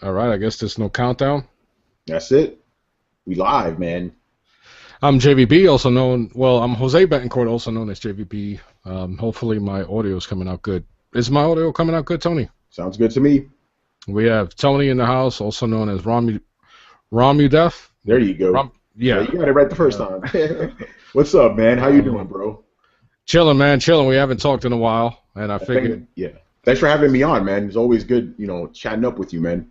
All right, I guess there's no countdown. That's it. We live, man. I'm JVB, also known, well, I'm Jose Betancourt, also known as JVB. Hopefully my audio is coming out good. Is my audio coming out good, Tony? Sounds good to me. We have Tony in the house, also known as Romudef. There you go. Yeah, Yeah. you got it right the first Uh, time. What's up, man? How you doing, um, bro? Chilling, man, chilling. We haven't talked in a while, and I figured, Yeah. Thanks for having me on, man. It's always good, chatting up with you, man.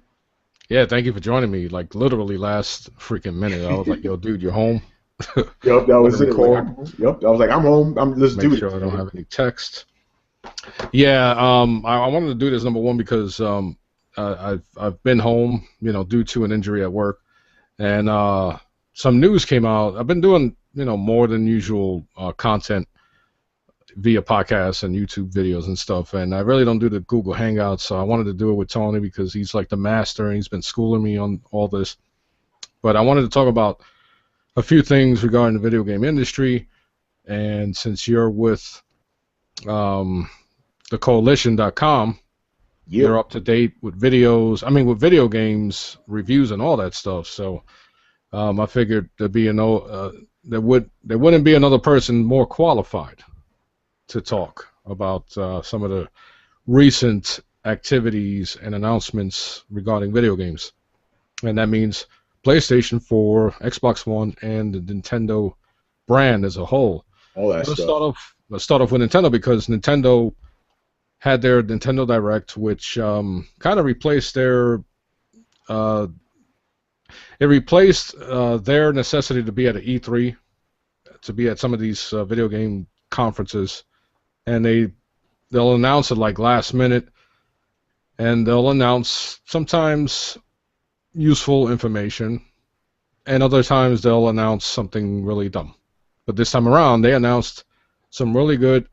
yeah, thank you for joining me. Like literally last freaking minute, I was like, yo, dude, you're home. Yep, that Want to was it. Like, record? yep, I was like, I'm home. Let's Make do sure this, I don't man. have any text. Yeah, I wanted to do this number one because I've been home, due to an injury at work, and some news came out. I've been doing more than usual content via podcasts and YouTube videos and stuff, and I really don't do the Google Hangouts. So I wanted to do it with Tony because he's like the master and he's been schooling me on all this. But I wanted to talk about a few things regarding the video game industry, and since you're with um, the coalition.com, you're Yep. up to date with videos. I mean, with video games reviews and all that stuff. So I figured there wouldn't be another person more qualified to talk about some of the recent activities and announcements regarding video games, and that means PlayStation 4, Xbox One, and the Nintendo brand as a whole. All that Let's stuff. start off. Let's start off with Nintendo because Nintendo had their Nintendo Direct, which kind of replaced uh, their necessity to be at an E3, to be at some of these video game conferences, and they'll announce it like last minute, and they'll announce sometimes useful information, and other times they'll announce something really dumb. But this time around, they announced some really good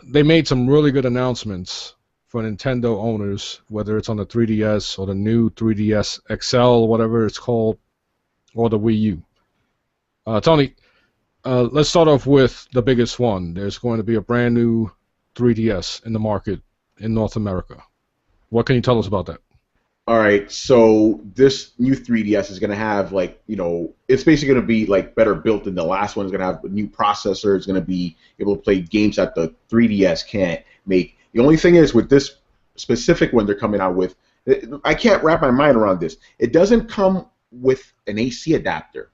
they made some really good announcements for Nintendo owners, whether it's on the 3DS or the new 3DS XL, whatever it's called, or the Wii U. Tony, let's start off with the biggest one. There's going to be a brand new 3DS in the market in North America. What can you tell us about that? All right, so this new 3DS is going to have it's basically going to be like better built than the last one. It's going to have a new processor. It's going to be able to play games that the 3DS can't make. The only thing is with this specific one they're coming out with, I can't wrap my mind around this. It doesn't come with an AC adapter.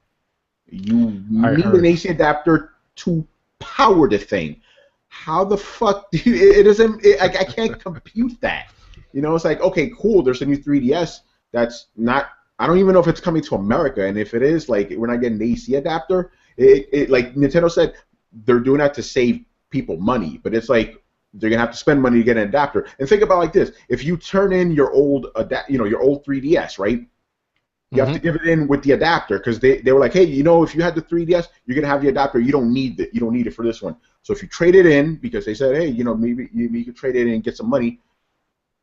You I need an heard. AC adapter to power the thing. How the fuck do you, it doesn't? I can't compute that. It's like, okay, cool. There's a new 3DS that's not. I don't even know if it's coming to America, and if it is, like, we're not getting the AC adapter. Like Nintendo said, they're doing that to save people money, but it's like they're gonna have to spend money to get an adapter. And think about it like this: if you turn in your old your old 3DS, right? You have to Hmm. give it in with the adapter because they were like, hey, if you had the 3DS, you're gonna have the adapter. You don't need it. You don't need it for this one. So if you trade it in, because they said, hey, maybe you could trade it in and get some money,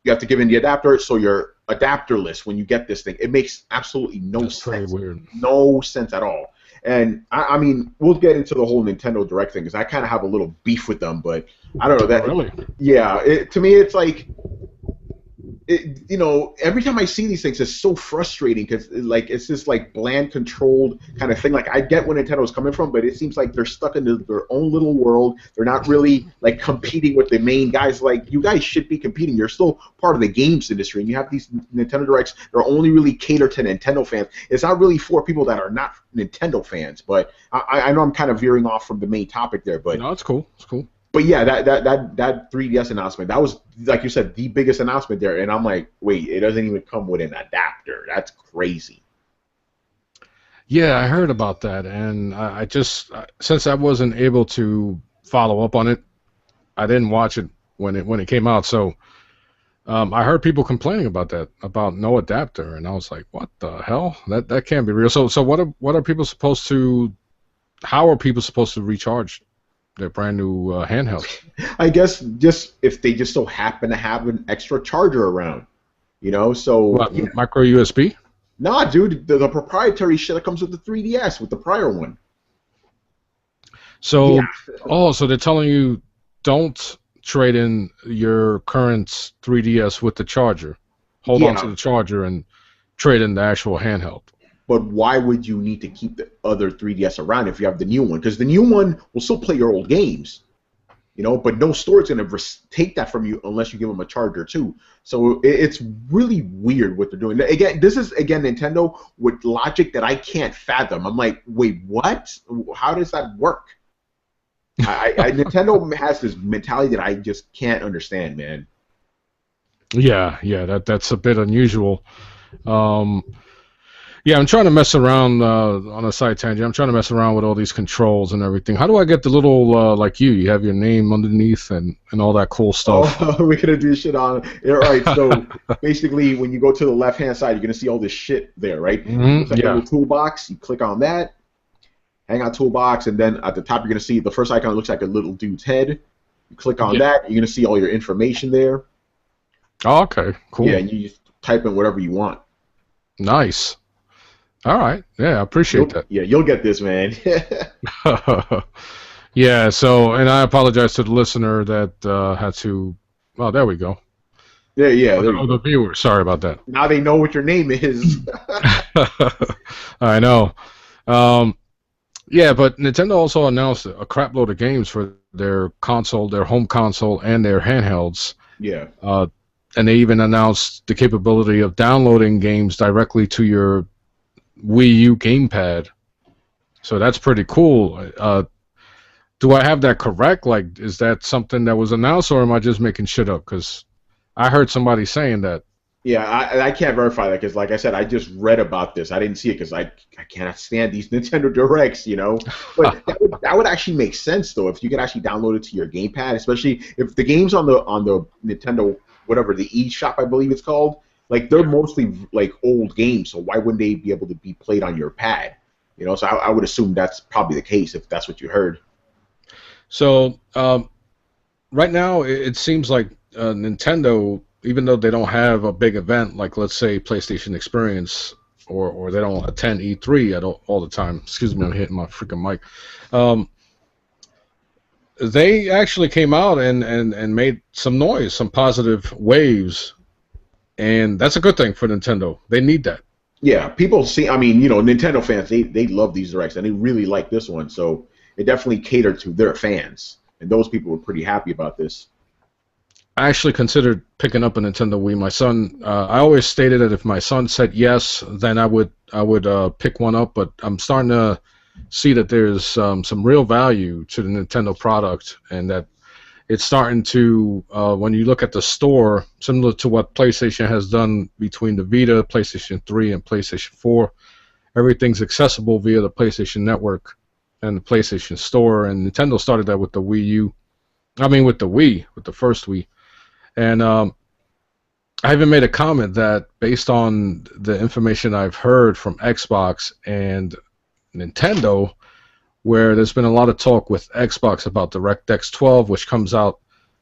you have to give in the adapter. So you're adapterless when you get this thing. It makes absolutely no That's pretty sense. weird. No sense at all. And I mean, we'll get into the whole Nintendo Direct thing because I kind of have a little beef with them, but I don't know Oh, that. really? Yeah, to me, it's like every time I see these things, it's so frustrating because like it's this like bland, controlled kind of thing. Like I get where Nintendo's coming from, but it seems like they're stuck in their own little world. They're not really like competing with the main guys. Like you guys should be competing. You're still part of the games industry, and you have these Nintendo Directs. They're only really catered to Nintendo fans. It's not really for people that are not Nintendo fans. But I know I'm kind of veering off from the main topic there, but No, it's cool. It's cool. yeah, that 3DS announcement, that was like you said, the biggest announcement there, and I'm like, wait, it doesn't even come with an adapter. That's crazy. Yeah, I heard about that, and since I wasn't able to follow up on it, I didn't watch it when it came out. So I heard people complaining about that, about no adapter, and I was like, what the hell? That can't be real. So what are people supposed to? How are people supposed to recharge their brand new handheld? I guess just if they just so happen to have an extra charger around, so What, yeah. micro USB? Nah, dude, the proprietary shit that comes with the 3DS with the prior one. Yeah. So so they're telling you don't trade in your current 3DS with the charger. hold on to Yeah, the charger and trade in the actual handheld. but why would you need to keep the other 3DS around if you have the new one? Because the new one will still play your old games, but no store is going to take that from you unless you give them a charger too. So it's really weird what they're doing. Again, this is Nintendo with logic that I can't fathom. I'm like, wait, what? How does that work? Nintendo has this mentality that I just can't understand, man. Yeah, that's a bit unusual. Um, yeah, I'm trying to mess around on a side tangent. I'm trying to mess around with all these controls and everything. How do I get the little like you have your name underneath and all that cool stuff? Oh, we're gonna do shit on. All right, so basically, when you go to the left-hand side, you're gonna see all this shit there, right? It looks like a Yeah, little toolbox. You click on that, hang on toolbox, and then at the top, you're gonna see the first icon looks like a little dude's head. You click on yeah. that, you're gonna see all your information there. Oh, okay, Yeah, cool, and you just type in whatever you want. nice. All right, yeah, I appreciate that. You'll get this, man. Yeah, so, and I apologize to the listener that had to. Oh, there we go. Yeah, Or there you the go. viewer. Sorry about that. Now they know what your name is. I know. Um, yeah, but Nintendo also announced a crap load of games for their console, their home console, and their handhelds. Yeah. Uh, and they even announced the capability of downloading games directly to your Wii U gamepad. So that's pretty cool. Do I have that correct? Like, is that something that was announced, or am I just making shit up? Because I heard somebody saying that. Yeah, I can't verify that because, like I said, I just read about this. I didn't see it because I cannot stand these Nintendo Directs. But that would actually make sense though if you could actually download it to your gamepad, especially if the games on the Nintendo whatever the eShop I believe it's called, like they're Yeah. mostly like old games. So why wouldn't they be able to be played on your pad? So I would assume that's probably the case if that's what you heard. So right now, it seems like Nintendo, even though they don't have a big event like, let's say, PlayStation Experience, or they don't attend E3 at all the time. Excuse me, I'm hitting my freaking mic. Um, they actually came out and made some noise, some positive waves, and that's a good thing for Nintendo. They need that. Yeah, people see. I mean, Nintendo fans they love these directs and they really like this one. So it definitely catered to their fans, and those people were pretty happy about this. I actually considered picking up a Nintendo Wii. My son, I always stated that if my son said yes, then I would pick one up. But I'm starting to see that there's some real value to the Nintendo product, and that it's starting to when you look at the store, similar to what PlayStation has done between the Vita, PlayStation 3, and PlayStation 4. Everything's accessible via the PlayStation Network and the PlayStation Store, and Nintendo started that with the Wii U. I mean, with the Wii, with the first Wii. And I even made a comment that based on the information I've heard from Xbox and Nintendo, where there's been a lot of talk with Xbox about DirectX 12, which comes out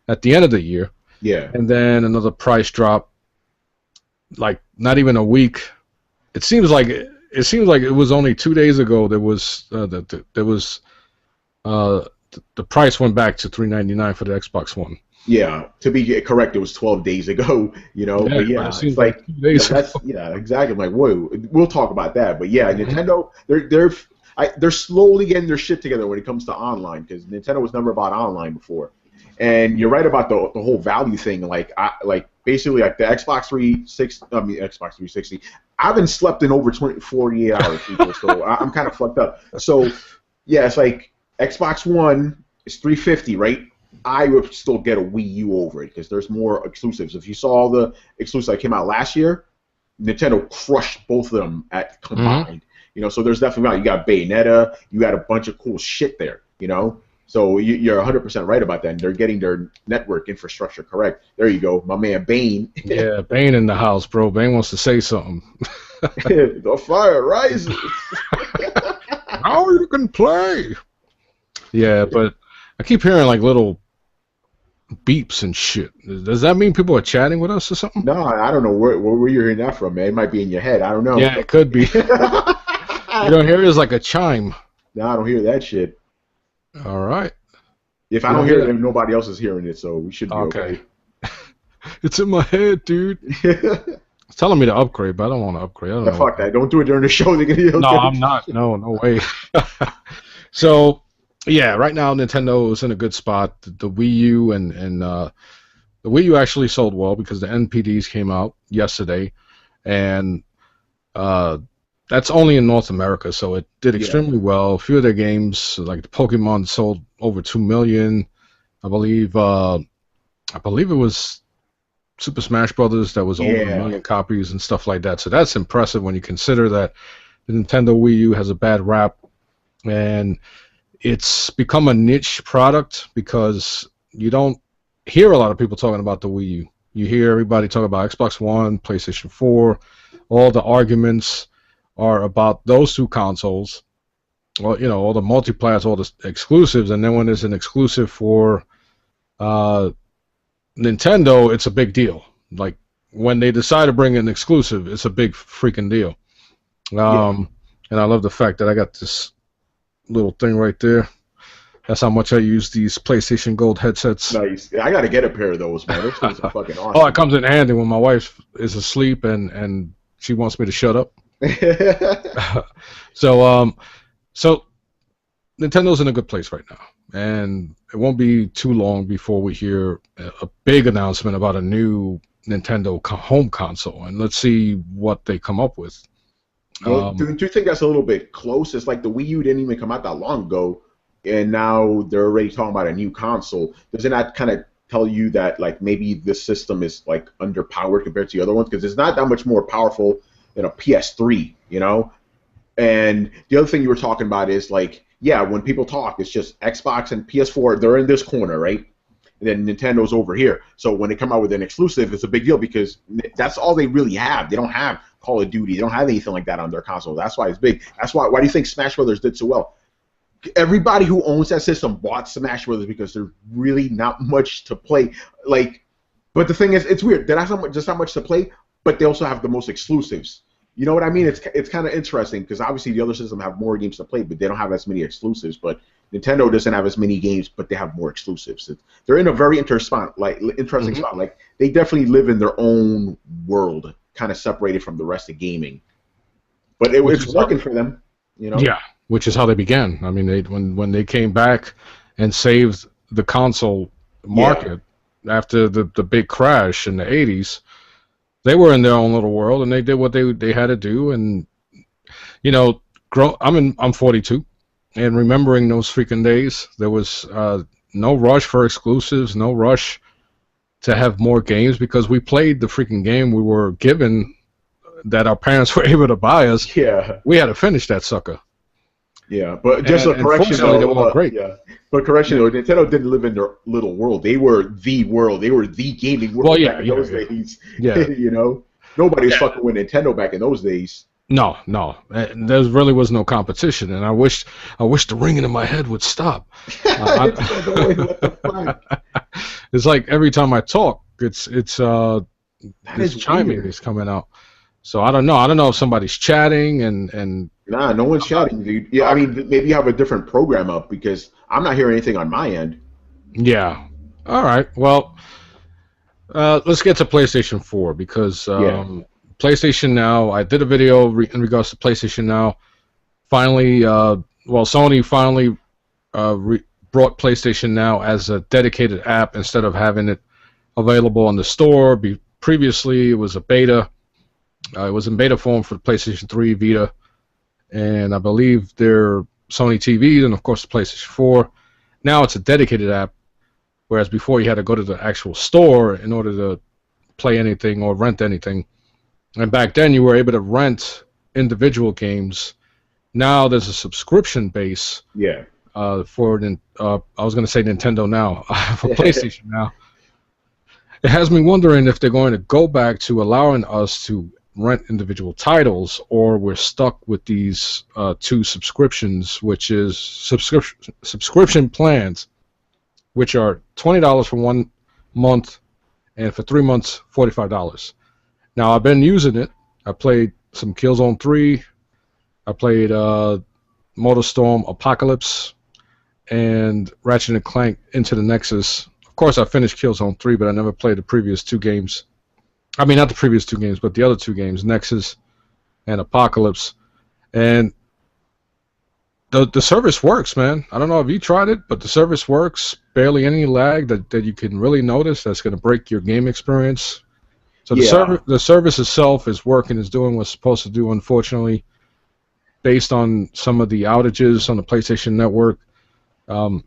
at the end of the year, Yeah. and then another price drop, like not even a week. It seems like it was only 2 days ago. The price went back to $399 for the Xbox One. Yeah, to be correct, it was 12 days ago, Yeah, but but it yeah, seems it's like like, 2 days ago. yeah, exactly. I'm like, whoa, we'll talk about that. But yeah, Mhm. Nintendo, they're slowly getting their shit together when it comes to online because Nintendo was never about online before. And you're right about the whole value thing. Like basically like the Xbox 360, I mean Xbox 360. I haven't slept in over 48 hours, people, so I'm kind of fucked up. So yeah, it's like Xbox One is 350, right? I would still get a Wii U over it because there's more exclusives. If you saw all the exclusives that came out last year, Nintendo crushed both of them at Mhm. combined. So there's definitely value. You got Bayonetta, you got a bunch of cool shit there. So you're 100% right about that. And they're getting their network infrastructure correct. There you go, my man Bane. Yeah, Bane in the house, bro. Bane wants to say something. The fire rises. Now you can play. Yeah, but I keep hearing like little beeps and shit. Does that mean people are chatting with us or something? No, I don't know where you're hearing that from, man. It might be in your head. I don't know. Yeah, it could be. You don't hear it as like a chime. No, I don't hear that shit. All right. If I You don't don't hear hear it, that? then nobody else is hearing it, so we should be Okay. It's in my head, dude. okay. It's telling me to upgrade, but I don't want to upgrade. I don't Yeah, know what fuck the that. Don't do it during the show. They're gonna, No, I'm not. No, no way. So, yeah, right now Nintendo is in a good spot. The Wii U and the Wii U actually sold well because the NPDs came out yesterday, and uh, that's only in North America, so it did yeah, extremely well. A few of their games, like the Pokemon, sold over 2 million. I believe. I believe it was Super Smash Brothers that was over a yeah, million copies and stuff like that. So that's impressive when you consider that the Nintendo Wii U has a bad rap, and it's become a niche product because you don't hear a lot of people talking about the Wii U. You hear everybody talk about Xbox One, PlayStation 4. All the arguments are about those two consoles. Well, all the multipliers, all the exclusives, and then when there's an exclusive for uh, Nintendo, it's a big deal. Like when they decide to bring an exclusive, it's a big freaking deal. yeah. Um, and I love the fact that I got this little thing right there. That's how much I use these PlayStation Gold headsets. Nice. I gotta get a pair of those, man. Those things are fucking Oh, it awesome. comes in handy when my wife is asleep and she wants me to shut up. so so Nintendo's in a good place right now, and it won't be too long before we hear a big announcement about a new Nintendo home console, and let's see what they come up with. Um, Do you think that's a little bit close? It's like the Wii U didn't even come out that long ago, and now they're already talking about a new console. Doesn't that kind of tell you that like maybe this system is like underpowered compared to the other ones? Because it's not that much more powerful than a PS3, you know? And the other thing you were talking about is like, yeah, when people talk, it's just Xbox and PS4, they're in this corner, right? And then Nintendo's over here. So when they come out with an exclusive, it's a big deal because that's all they really have. They don't have Call of Duty. They don't have anything like that on their console. That's why it's big. That's why. Why do you think Smash Brothers did so well? Everybody who owns that system bought Smash Brothers because there's really not much to play. Like, but the thing is, it's weird. There's just not much to play, but they also have the most exclusives. You know what I mean? It's kind of interesting because obviously the other system have more games to play, but they don't have as many exclusives. But Nintendo doesn't have as many games, but they have more exclusives. They're in a very interesting mhm. spot. Like they definitely live in their own world, kind of separated from the rest of gaming. But Which it's is how, working for them, you know. yeah, which is how they began. I mean, when they came back and saved the console Yeah, market after the big crash in the '80s, they were in their own little world and they did what they had to do. And you know, I'm 42, and remembering those freaking days, there was no rush for exclusives, no rush to have more games because we played the freaking game we were given that our parents were able to buy us. yeah. We had to finish that sucker. Yeah, but just And, a and correction fortunately, they though. were all great. Yeah, but correction though. Nintendo didn't live in their little world. They were the world. They were the gaming Well, world back yeah, in yeah, those yeah, days. yeah. You know, nobody was Yeah. fucking with Nintendo back in those days. No, no, there really was no competition, and I wish the ringing in my head would stop. It's like, wait, what the fuck? It's like every time I talk, That this is chiming weird. is coming out. So I don't know. I don't know if somebody's chatting and Nah, no one's shouting, dude. Yeah, I mean, maybe you have a different program up because I'm not hearing anything on my end. yeah. All right. Well, let's get to PlayStation 4 because Yeah, PlayStation Now. I did a video in regards to PlayStation Now. Finally, Sony finally brought PlayStation Now as a dedicated app instead of having it available on the store. Previously, it was a beta. It was in beta form for the PlayStation 3, Vita, and I believe their Sony TVs, and of course the PlayStation 4. Now it's a dedicated app, whereas before you had to go to the actual store in order to play anything or rent anything. And back then you were able to rent individual games. Now there's a subscription base yeah. I was going to say Nintendo Now for PlayStation Now. It has me wondering if they're going to go back to allowing us to rent individual titles, or we're stuck with these two subscriptions, which is subscription plans, which are $20 for 1 month, and for 3 months, $45. Now I've been using it. I played some Killzone 3. I played MotorStorm Apocalypse and Ratchet and Clank Into the Nexus. Of course, I finished Killzone 3, but I never played the previous two games. I mean, not the previous two games, but the other two games, Nexus and Apocalypse. And the service works, man. I don't know if you tried it, but the service works. Barely any lag that you can really notice that's going to break your game experience. So Yeah, the service itself is working, is doing what's supposed to do. Unfortunately, based on some of the outages on the PlayStation Network, um,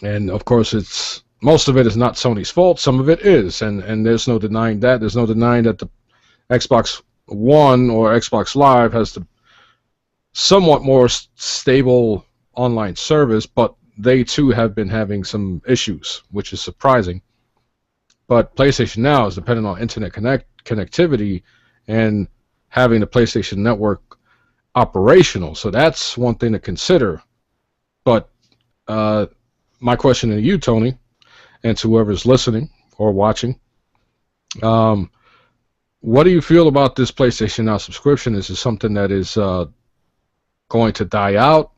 and of course, it's most of it is not Sony's fault. Some of it is, and there's no denying that. There's no denying that the Xbox One or Xbox Live has the somewhat more stable online service, but they too have been having some issues, which is surprising. But PlayStation Now is dependent on internet connectivity and having the PlayStation Network operational. So that's one thing to consider. But uh, my question to you, Tony, and to whoever's listening or watching, um, what do you feel about this PlayStation Now subscription? Is it something that is going to die out,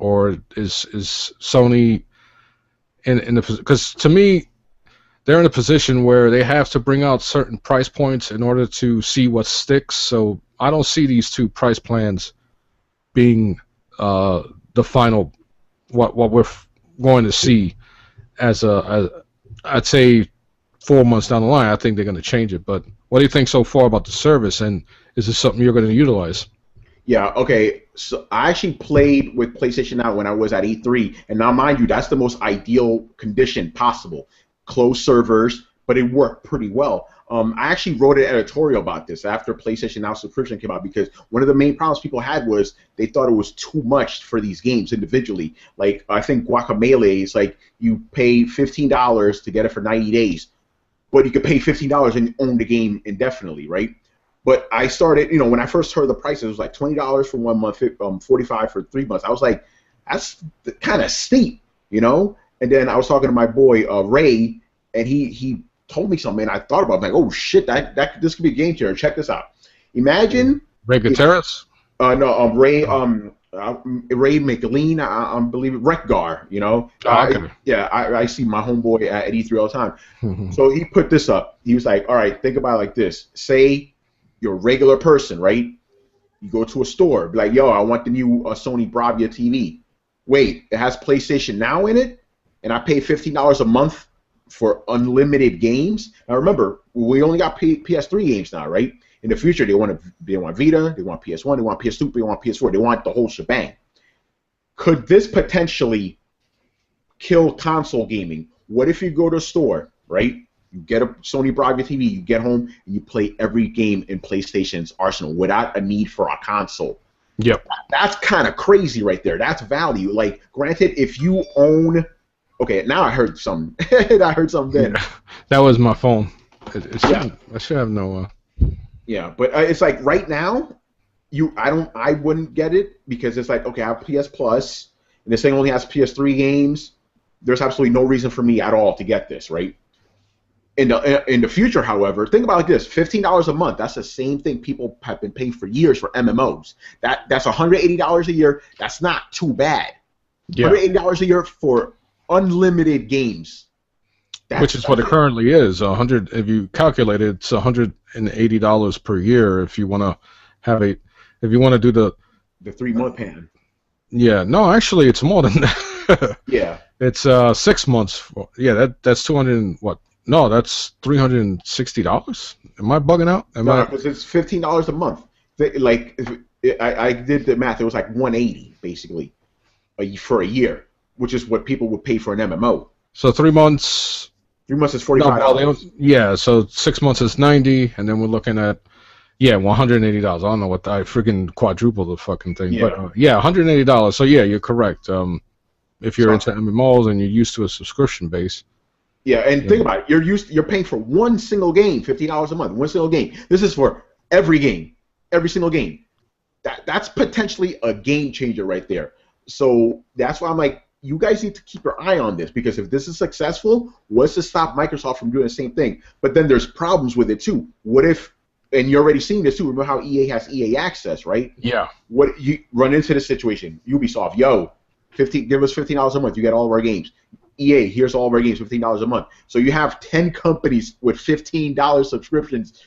or is Sony in the, because to me they're in a position where they have to bring out certain price points in order to see what sticks. So I don't see these two price plans being the final what we're going to see as I'd say 4 months down the line. I think they're going to change it. But what do you think so far about the service, and is this something you're going to utilize? yeah, okay. So I actually played with PlayStation Now when I was at E3, and now mind you, that's the most ideal condition possible. Closed servers, but it worked pretty well. I actually wrote an editorial about this after PlayStation Now subscription came out because one of the main problems people had was they thought it was too much for these games individually. Like I think Guacamelee is like you pay $15 to get it for 90 days, but you could pay $15 and own the game indefinitely, right? But I started, when I first heard the prices, it was like $20 for 1 month, 45 for 3 months. I was like, that's kind of steep, you know. And then I was talking to my boy Ray, and he told me something, and I thought about it. I'm like, oh shit, this could be a game changer. Check this out. Imagine Ray if Gutierrez? no Ray McLean, I believe it, Rekgar, Oh, okay. yeah, I see my homeboy at E3 all the time. So he put this up. He was like, all right, think about it like this. Say you're a regular person, right? You go to a store, be like, yo, I want the new Sony Bravia TV. Wait, it has PlayStation Now in it, and I pay $15 a month for unlimited games. Now remember, we only got PS3 games now, right? In the future, they want Vita, they want PS1, they want PS2, they want PS4, they want the whole shebang. Could this potentially kill console gaming? What if you go to a store, right? You get a Sony Bravia TV, you get home, and you play every game in PlayStation's arsenal without a need for a console. Yep. That's kind of crazy right there. That's value. Like, granted, if you own... Okay, now I heard something. I heard something then. Yeah. That was my phone. It Yeah. I should have no... Yeah, but it's like right now, I wouldn't get it because it's like, okay, I have PS Plus, and this thing only has PS3 games. There's absolutely no reason for me at all to get this, right? In the future, however, think about it like this: $15 a month. That's the same thing people have been paying for years for MMOs. That's $180 a year. That's not too bad. Yeah. $180 a year for unlimited games. Which is what it currently is. 100. If you calculate it, it's $180 per year. If you want to have if you want to do the 3 month plan. Yeah, no, actually, it's more than that. Yeah. It's 6 months. Yeah, that's 200 and what? No, that's $360. Am I bugging out? No, because it's $15 a month. Like, I did the math. It was like 180 basically for a year, which is what people would pay for an MMO. So 3 months. 3 months is $45. Yeah, so 6 months is 90, and then we're looking at $180. I don't know what I freaking quadruple the fucking thing, Yeah. but $180. So yeah, you're correct. If you're into MMOs and you're used to a subscription base. Yeah, and think about it. You're paying for one single game, $15 a month, one single game. This is for every game, every single game. That's potentially a game changer right there. So that's why I'm like, you guys need to keep your eye on this, because if this is successful, what's to stop Microsoft from doing the same thing? But then there's problems with it too. What if, and you're already seeing this too, remember how EA has EA Access, right? Yeah. What you run into this situation, Ubisoft, give us $15 a month, you get all of our games. EA, here's all of our games, $15 a month. So you have 10 companies with $15 subscriptions.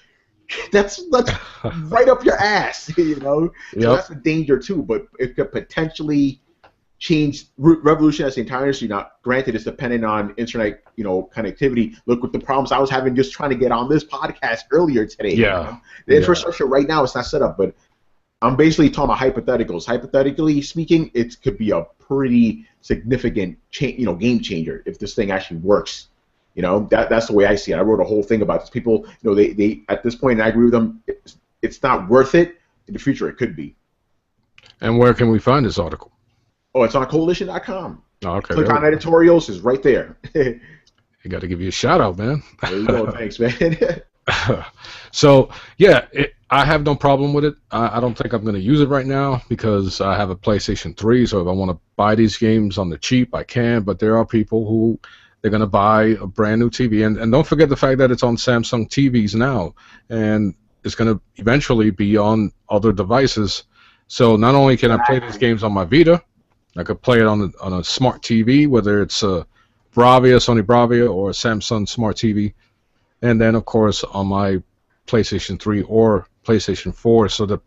That's right up your ass, you know. So Yep. that's a danger too. But it could potentially change, revolutionize the entire industry. Now, granted, it's dependent on internet, connectivity. Look what the problems I was having just trying to get on this podcast earlier today. Yeah. The infrastructure right now is not set up, but I'm basically talking about hypotheticals. Hypothetically speaking, it could be a pretty significant game changer if this thing actually works. That's the way I see it. I wrote a whole thing about this. People, they at this point, and I agree with them, it's not worth it. In the future, it could be. And where can we find this article? Oh, it's on coalition.com. Oh, okay. Click on editorials, is right there. You got to give you a shout out, man. There you go. Thanks, man. So, yeah, I have no problem with it. I don't think I'm going to use it right now because I have a PlayStation 3, so if I want to buy these games on the cheap, I can, but there are people who they're going to buy a brand new TV. And don't forget the fact that it's on Samsung TVs now, and it's going to eventually be on other devices. So not only can I play these games on my Vita, I could play it on a smart TV, whether it's a Bravia, Sony Bravia, or a Samsung Smart TV. And then, of course, on my PlayStation 3 or PlayStation 4. So the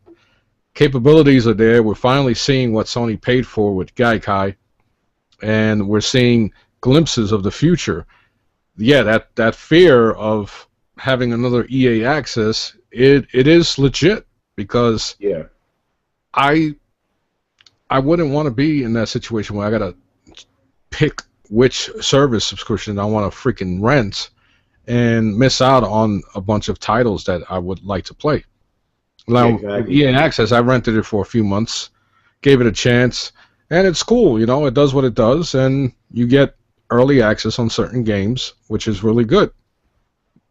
capabilities are there. We're finally seeing what Sony paid for with Gaikai, and we're seeing glimpses of the future. Yeah, that fear of having another EA access, it is legit because I wouldn't want to be in that situation where I got to pick which service subscription I want to freaking rent and miss out on a bunch of titles that I would like to play. Now, with EA Access, I rented it for a few months, gave it a chance, and it's cool. It does what it does, and you get early access on certain games, which is really good.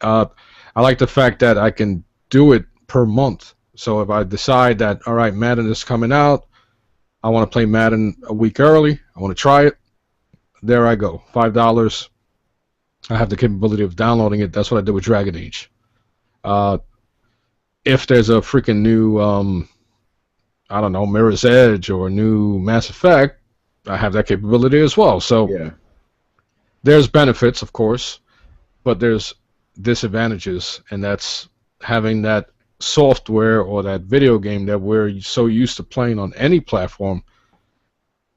I like the fact that I can do it per month. So if I decide that, all right, Madden is coming out, I want to play Madden a week early, I want to try it, there I go, $5. I have the capability of downloading it. That's what I did with Dragon Age. If there's a freaking new, I don't know, Mirror's Edge or a new Mass Effect, I have that capability as well. So there's benefits, of course, but there's disadvantages, and that's having that software or that video game that we're so used to playing on any platform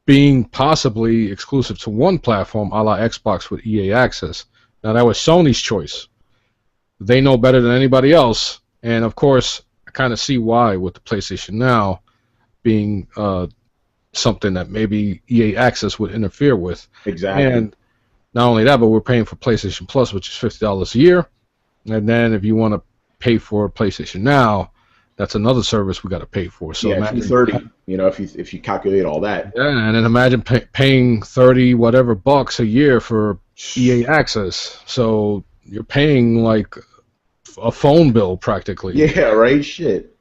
being possibly exclusive to one platform, a la Xbox with EA Access. Now, that was Sony's choice. They know better than anybody else, and of course, I kind of see why with the PlayStation Now being something that maybe EA Access would interfere with. Exactly. And not only that, but we're paying for PlayStation Plus, which is $50 a year, and then if you want to pay for PlayStation Now, that's another service we got to pay for. So imagine $30. If you calculate all that. Yeah, and then imagine paying 30 whatever bucks a year for EA Access. So you're paying like a phone bill practically. Yeah, right. Shit.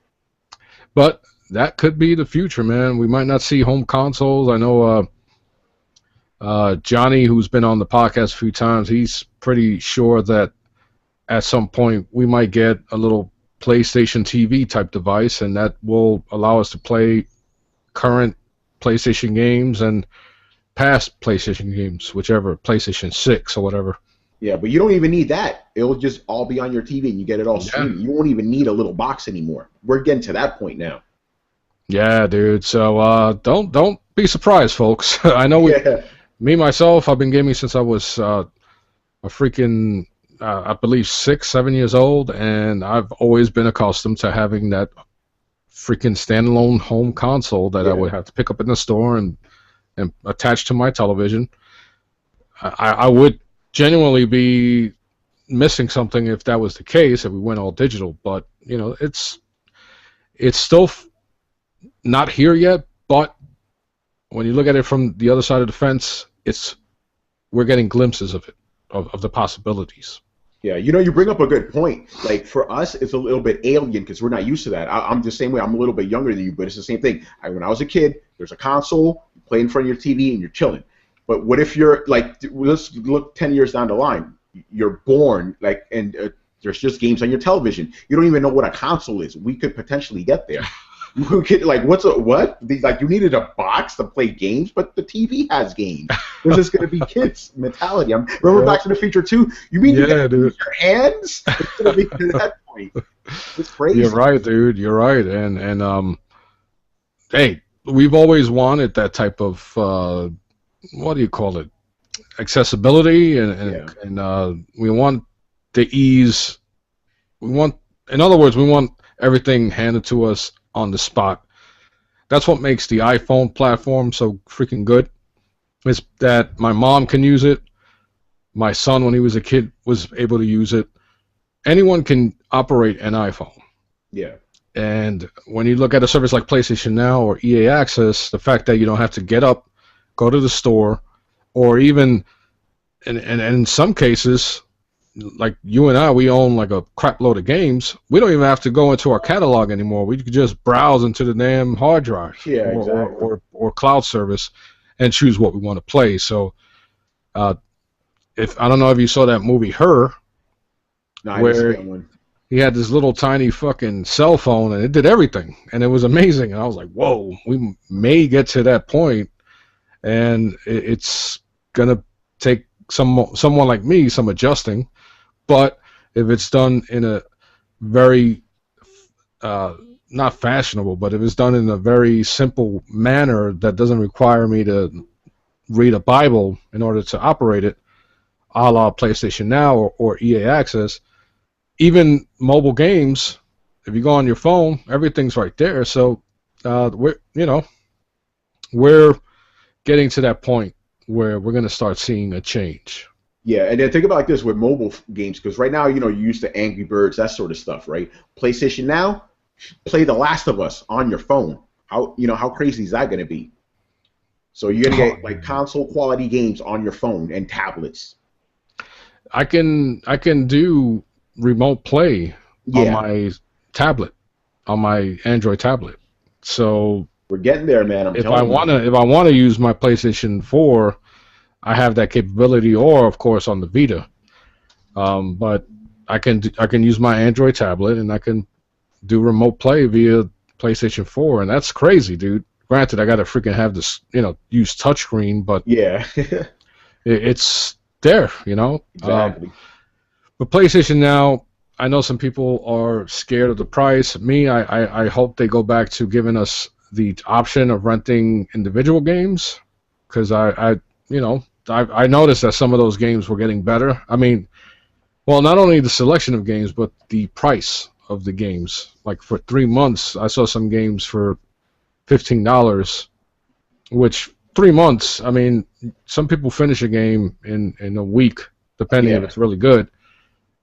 But that could be the future, man. We might not see home consoles. I know Johnny, who's been on the podcast a few times, he's pretty sure that at some point we might get a little PlayStation TV type device, and that will allow us to play current PlayStation games and past PlayStation games, whichever, PlayStation 6 or whatever. Yeah, but you don't even need that. It'll just all be on your TV and you get it all streaming. You won't even need a little box anymore. We're getting to that point now. Yeah, dude. So don't be surprised, folks. I know me myself, I've been gaming since I was a freaking I believe 6, 7 years old, and I've always been accustomed to having that freaking standalone home console that I would have to pick up in the store and attach to my television. I would genuinely be missing something if that was the case, if we went all digital, but it's still not here yet. But when you look at it from the other side of the fence, we're getting glimpses of it, of the possibilities. Yeah, you bring up a good point. Like, for us, it's a little bit alien because we're not used to that. I'm the same way. I'm a little bit younger than you, but it's the same thing. When I was a kid, there's a console, you play in front of your TV, and you're chilling. But what if you're, like, let's look 10 years down the line. You're born, and there's just games on your television. You don't even know what a console is. We could potentially get there. Like, what? Like, you needed a box to play games, but the TV has games. This is going to be kids' mentality. Remember Back to the Future 2? You mean you got to use your hands? It's going to be to that point. It's crazy. You're right, dude. You're right. And hey, we've always wanted that type of what do you call it? Accessibility, and we want the ease. In other words, we want everything handed to us on the spot. That's what makes the iPhone platform so freaking good. Is that my mom can use it. My son, when he was a kid, was able to use it. Anyone can operate an iPhone. Yeah. And when you look at a service like PlayStation Now or EA Access, the fact that you don't have to get up, go to the store, or even, and in some cases, like you and I, we own like a crap load of games. We don't even have to go into our catalog anymore. We could just browse into the damn hard drive, or cloud service, and choose what we want to play. So, if I don't know if you saw that movie Her, where he had this little tiny fucking cell phone and it did everything, and it was amazing. And I was like, whoa, we may get to that point, and it's gonna take someone like me some adjusting. But if it's done in a very, not fashionable, but if it's done in a very simple manner that doesn't require me to read a Bible in order to operate it, a la PlayStation Now or EA Access, even mobile games, if you go on your phone, everything's right there. So we're getting to that point where we're going to start seeing a change. Yeah, and then think about like this with mobile games, because right now, you're used to Angry Birds, that sort of stuff, right? PlayStation Now, play The Last of Us on your phone. How crazy is that going to be? So you're going to get like console quality games on your phone and tablets. I can do remote play on my tablet, on my Android tablet. So we're getting there, man. If I want to use my PlayStation 4, I have that capability, or of course on the Vita. But I can use my Android tablet, and I can do remote play via PlayStation 4, and that's crazy, dude. Granted, I got to freaking have this, use touchscreen, but yeah, it's there, Exactly. But PlayStation Now, I know some people are scared of the price. Me, I hope they go back to giving us the option of renting individual games, because I noticed that some of those games were getting better. I mean, well, not only the selection of games, but the price of the games. Like for 3 months, I saw some games for $15, which 3 months, I mean, some people finish a game in a week, depending if it's really good,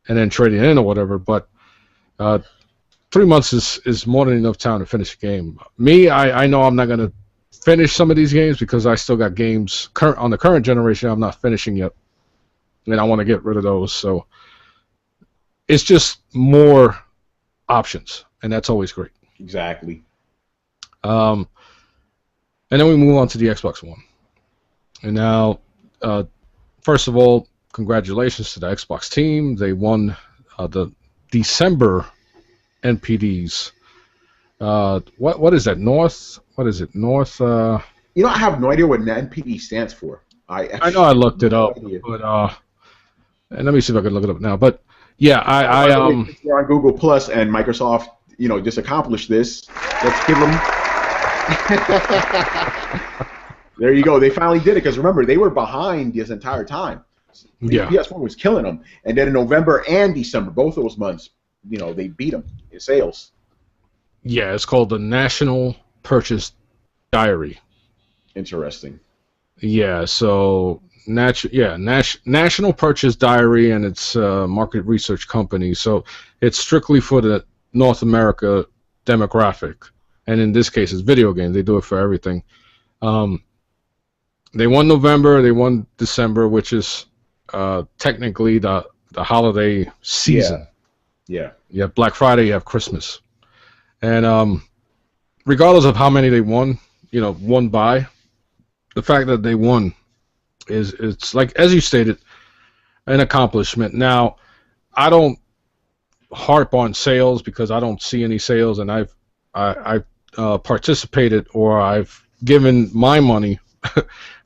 and then trade it in or whatever. But 3 months is more than enough time to finish a game. Me, I know I'm not going to finish some of these games because I still got games on the current generation I'm not finishing yet, and I want to get rid of those. So it's just more options, and that's always great. Exactly. And then we move on to the Xbox One. And now, first of all, congratulations to the Xbox team. They won the December NPDs. What is that? North? What is it? North? I have no idea what NPD stands for. I know I looked it up, but and let me see if I can look it up now. But yeah, we're on Google Plus, and Microsoft, just accomplished this. Let's give them. There you go. They finally did it, because remember, they were behind this entire time. Yeah. PS4 was killing them, and then in November and December, both those months, they beat them in sales. Yeah, it's called the National Purchase Diary. Interesting. Yeah, so National Purchase Diary, and it's a market research company. So it's strictly for the North America demographic, and in this case, it's video games. They do it for everything. They won November. They won December, which is technically the holiday season. Yeah. You have Black Friday. You have Christmas. And regardless of how many they won by, the fact that they won it's like, as you stated, an accomplishment. Now, I don't harp on sales because I don't see any sales, and I've participated or I've given my money.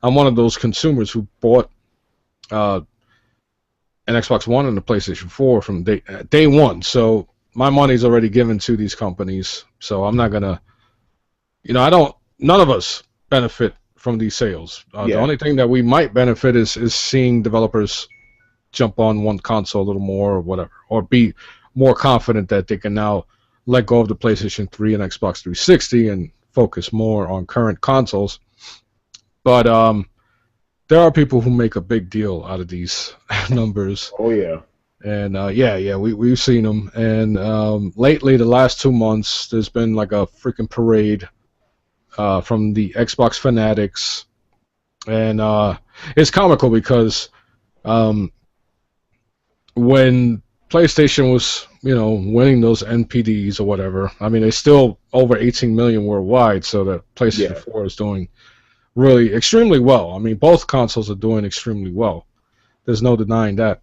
I'm one of those consumers who bought an Xbox One and the PlayStation 4 from day one. So my money's already given to these companies. So I'm not gonna, I don't. None of us benefit from these sales. The only thing that we might benefit is seeing developers jump on one console a little more or whatever, or be more confident that they can now let go of the PlayStation 3 and Xbox 360 and focus more on current consoles. But there are people who make a big deal out of these numbers. Oh yeah. And we've seen them. And lately, the last 2 months, there's been like a freaking parade from the Xbox fanatics, and it's comical because when PlayStation was, winning those NPDs or whatever, I mean, it's still over 18 million worldwide, so the PlayStation 4 is doing really extremely well. I mean, both consoles are doing extremely well. There's no denying that.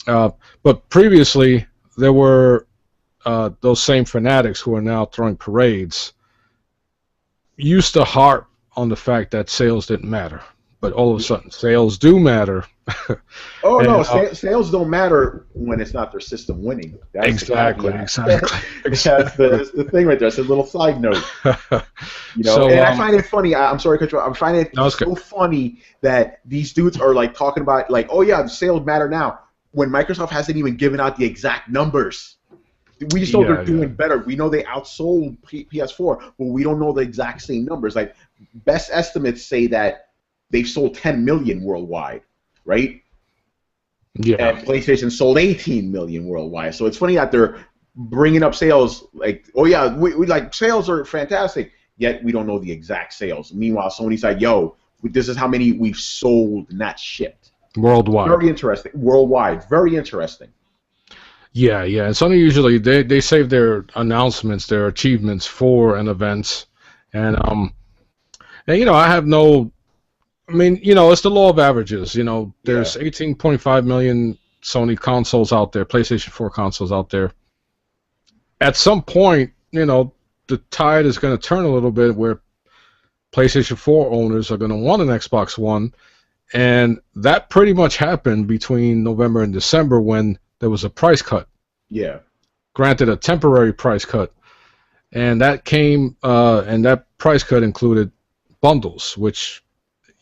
But previously, there were those same fanatics who are now throwing parades used to harp on the fact that sales didn't matter. But all of a sudden, sales do matter. Oh, and, no, sales don't matter when it's not their system winning. That's exactly. That's the thing right there. It's a little side note. So, and I find it funny. I'm sorry, Coach. I'm finding it so funny that these dudes are like talking about like, oh yeah, the sales matter now, when Microsoft hasn't even given out the exact numbers. We just know they're doing better. We know they outsold PS4, but we don't know the exact same numbers. Like best estimates say that they've sold 10 million worldwide, right? Yeah. And PlayStation sold 18 million worldwide. So it's funny that they're bringing up sales like, oh yeah, we like sales are fantastic, yet we don't know the exact sales. Meanwhile, Sony's like, yo, this is how many we've sold, not shipped. Worldwide. Very interesting. Worldwide. Very interesting. Yeah, and Sony usually they save their announcements, their achievements for an event, and I have no, I mean, it's the law of averages. There's 18.5 million Sony consoles out there, PlayStation 4 consoles out there. At some point, the tide is going to turn a little bit where PlayStation 4 owners are going to want an Xbox One, and that pretty much happened between November and December when there was a price cut. Yeah. Granted, a temporary price cut. And that came, and that price cut included bundles, which,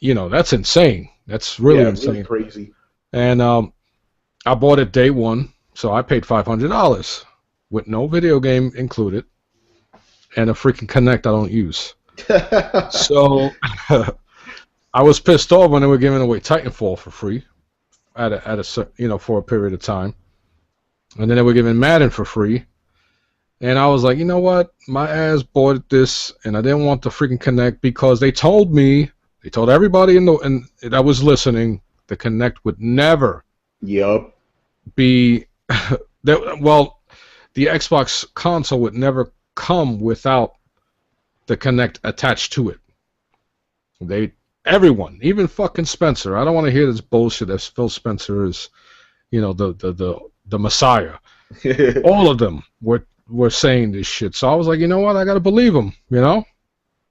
that's insane. That's really insane. Really crazy. And I bought it day one, so I paid $500 with no video game included and a freaking Kinect I don't use. So I was pissed off when they were giving away Titanfall for free for a period of time. And then they were giving Madden for free. And I was like, you know what? My ass bought this, and I didn't want the freaking Kinect because they told everybody that I was listening, the Kinect would never be well, the Xbox console would never come without the Kinect attached to it. Everyone, even fucking Spencer. I don't want to hear this bullshit that Phil Spencer is, the Messiah. All of them were saying this shit. So I was like, you know what? I got to believe them,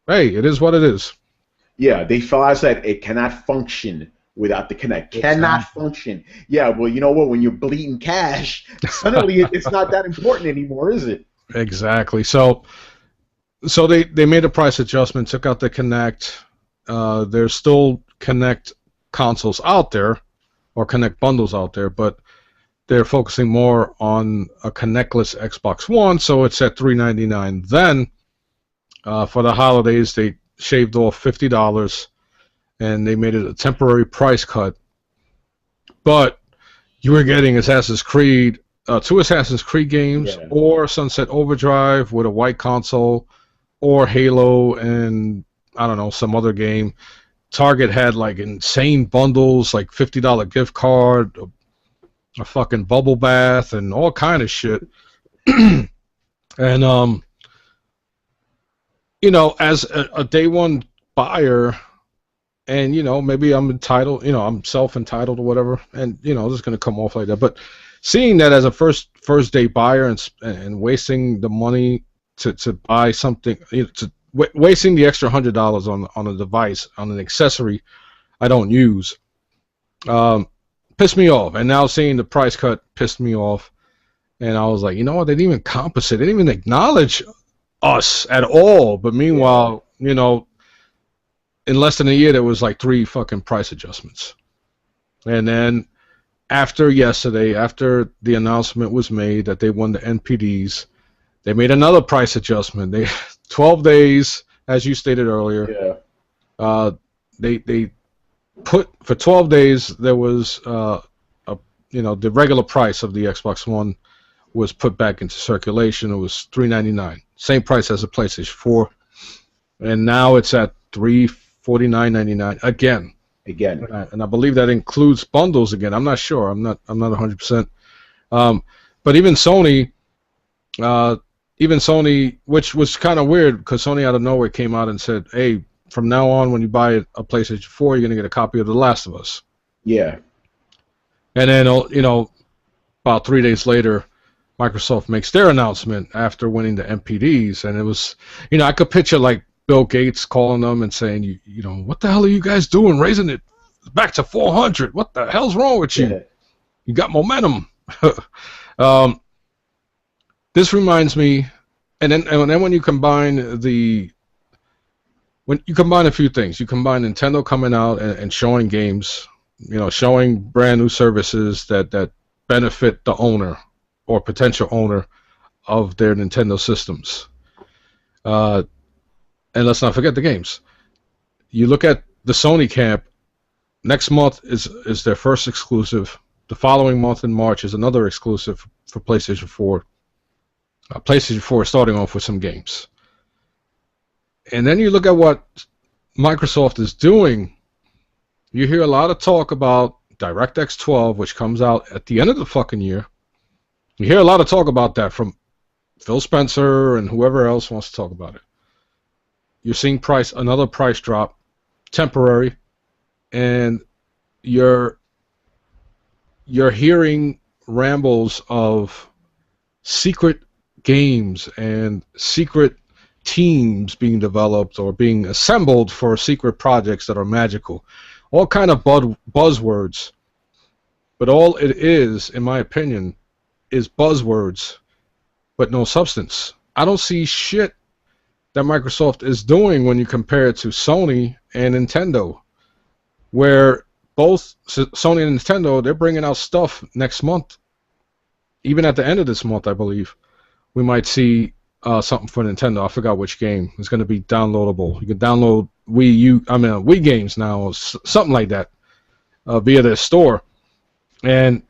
Hey, it is what it is. Yeah, they flat out said it cannot function without the Kinect. Cannot function. Yeah, well, you know what? When you're bleeding cash, suddenly it's not that important anymore, is it? Exactly. So they made a price adjustment, took out the Kinect. There's still Kinect consoles out there, or Kinect bundles out there, but they're focusing more on a Kinectless Xbox One, so it's at $399. Then, for the holidays, they shaved off $50, and they made it a temporary price cut. But you were getting Assassin's Creed, 2 Assassin's Creed games, or Sunset Overdrive with a white console, or Halo and, I don't know, some other game. Target had, like, insane bundles, like $50 gift card, a fucking bubble bath, and all kind of shit. And as a day one buyer, and maybe I'm entitled, I'm self-entitled or whatever, and this is gonna come off like that. But seeing that as a first day buyer and wasting the money to buy something, wasting the extra $100 on a device, on an accessory I don't use, pissed me off. And now seeing the price cut pissed me off. And I was like, you know what? They didn't even compensate. They didn't even acknowledge us at all. But meanwhile, you know, in less than a year, there was like 3 fucking price adjustments. And then after yesterday, after the announcement was made that they won the NPDs, they made another price adjustment. They 12 days, as you stated earlier. Yeah. They put for 12 days there was the regular price of the Xbox One was put back into circulation. It was $399, same price as the PlayStation 4, and now it's at $349.99 again. And I believe that includes bundles again. I'm not sure. I'm not 100%. But even Sony, which was kind of weird because Sony out of nowhere came out and said, "Hey, from now on, when you buy a PlayStation 4, you're gonna get a copy of The Last of Us." Yeah. And then about 3 days later, Microsoft makes their announcement after winning the NPDs, and it was, I could picture like Bill Gates calling them and saying, what the hell are you guys doing, raising it back to 400? What the hell's wrong with you? Yeah. You got momentum. This reminds me, and then when you combine a few things, you combine Nintendo coming out and showing games, showing brand new services that benefit the owner or potential owner of their Nintendo systems. And let's not forget the games. You look at the Sony camp, next month is their first exclusive. The following month in March is another exclusive for PlayStation 4. PlayStation 4 is starting off with some games. And then you look at what Microsoft is doing. You hear a lot of talk about DirectX 12, which comes out at the end of the fucking year. You hear a lot of talk about that from Phil Spencer and whoever else wants to talk about it. You're seeing another price drop, temporary, and you're hearing rambles of secret games and secret teams being developed or being assembled for secret projects that are magical. All kind of buzzwords. But all it is, in my opinion, is buzzwords, but no substance. I don't see shit that Microsoft is doing when you compare it to Sony and Nintendo, where both Sony and Nintendo, they're bringing out stuff next month. Even at the end of this month, I believe, we might see something for Nintendo. I forgot which game. It's going to be downloadable. You can download Wii games now, something like that, via their store. And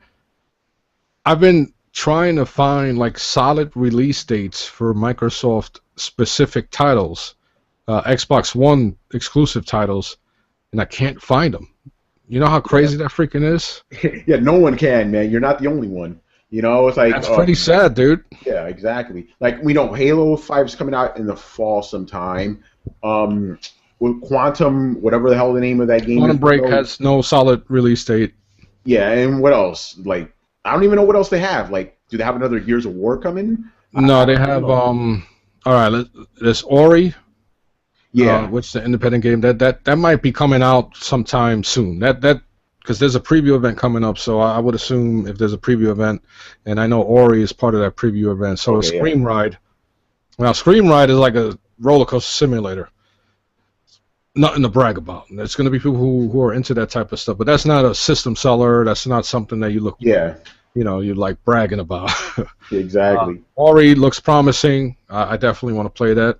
I've been trying to find like solid release dates for Microsoft specific titles, Xbox One exclusive titles, and I can't find them. You know how crazy that freaking is? Yeah, no one can, man. You're not the only one. It's like that's pretty sad, dude. Yeah, exactly. Like we know Halo 5 is coming out in the fall sometime. With Quantum, whatever the hell the name of that game Quantum is. Break has no solid release date. Yeah, and what else? Like I don't even know what else they have. Like, do they have another Gears of War coming? No, they have all right, there's Ori. Yeah. Which is the independent game that might be coming out sometime soon. That because there's a preview event coming up, so I would assume if there's a preview event, and I know Ori is part of that preview event. So okay, Scream Ride. Now Scream Ride is like a roller coaster simulator. Nothing to brag about. There's going to be people who are into that type of stuff, but that's not a system seller. That's not something that you look. Yeah. You like bragging about. Exactly. Ori looks promising. I definitely want to play that.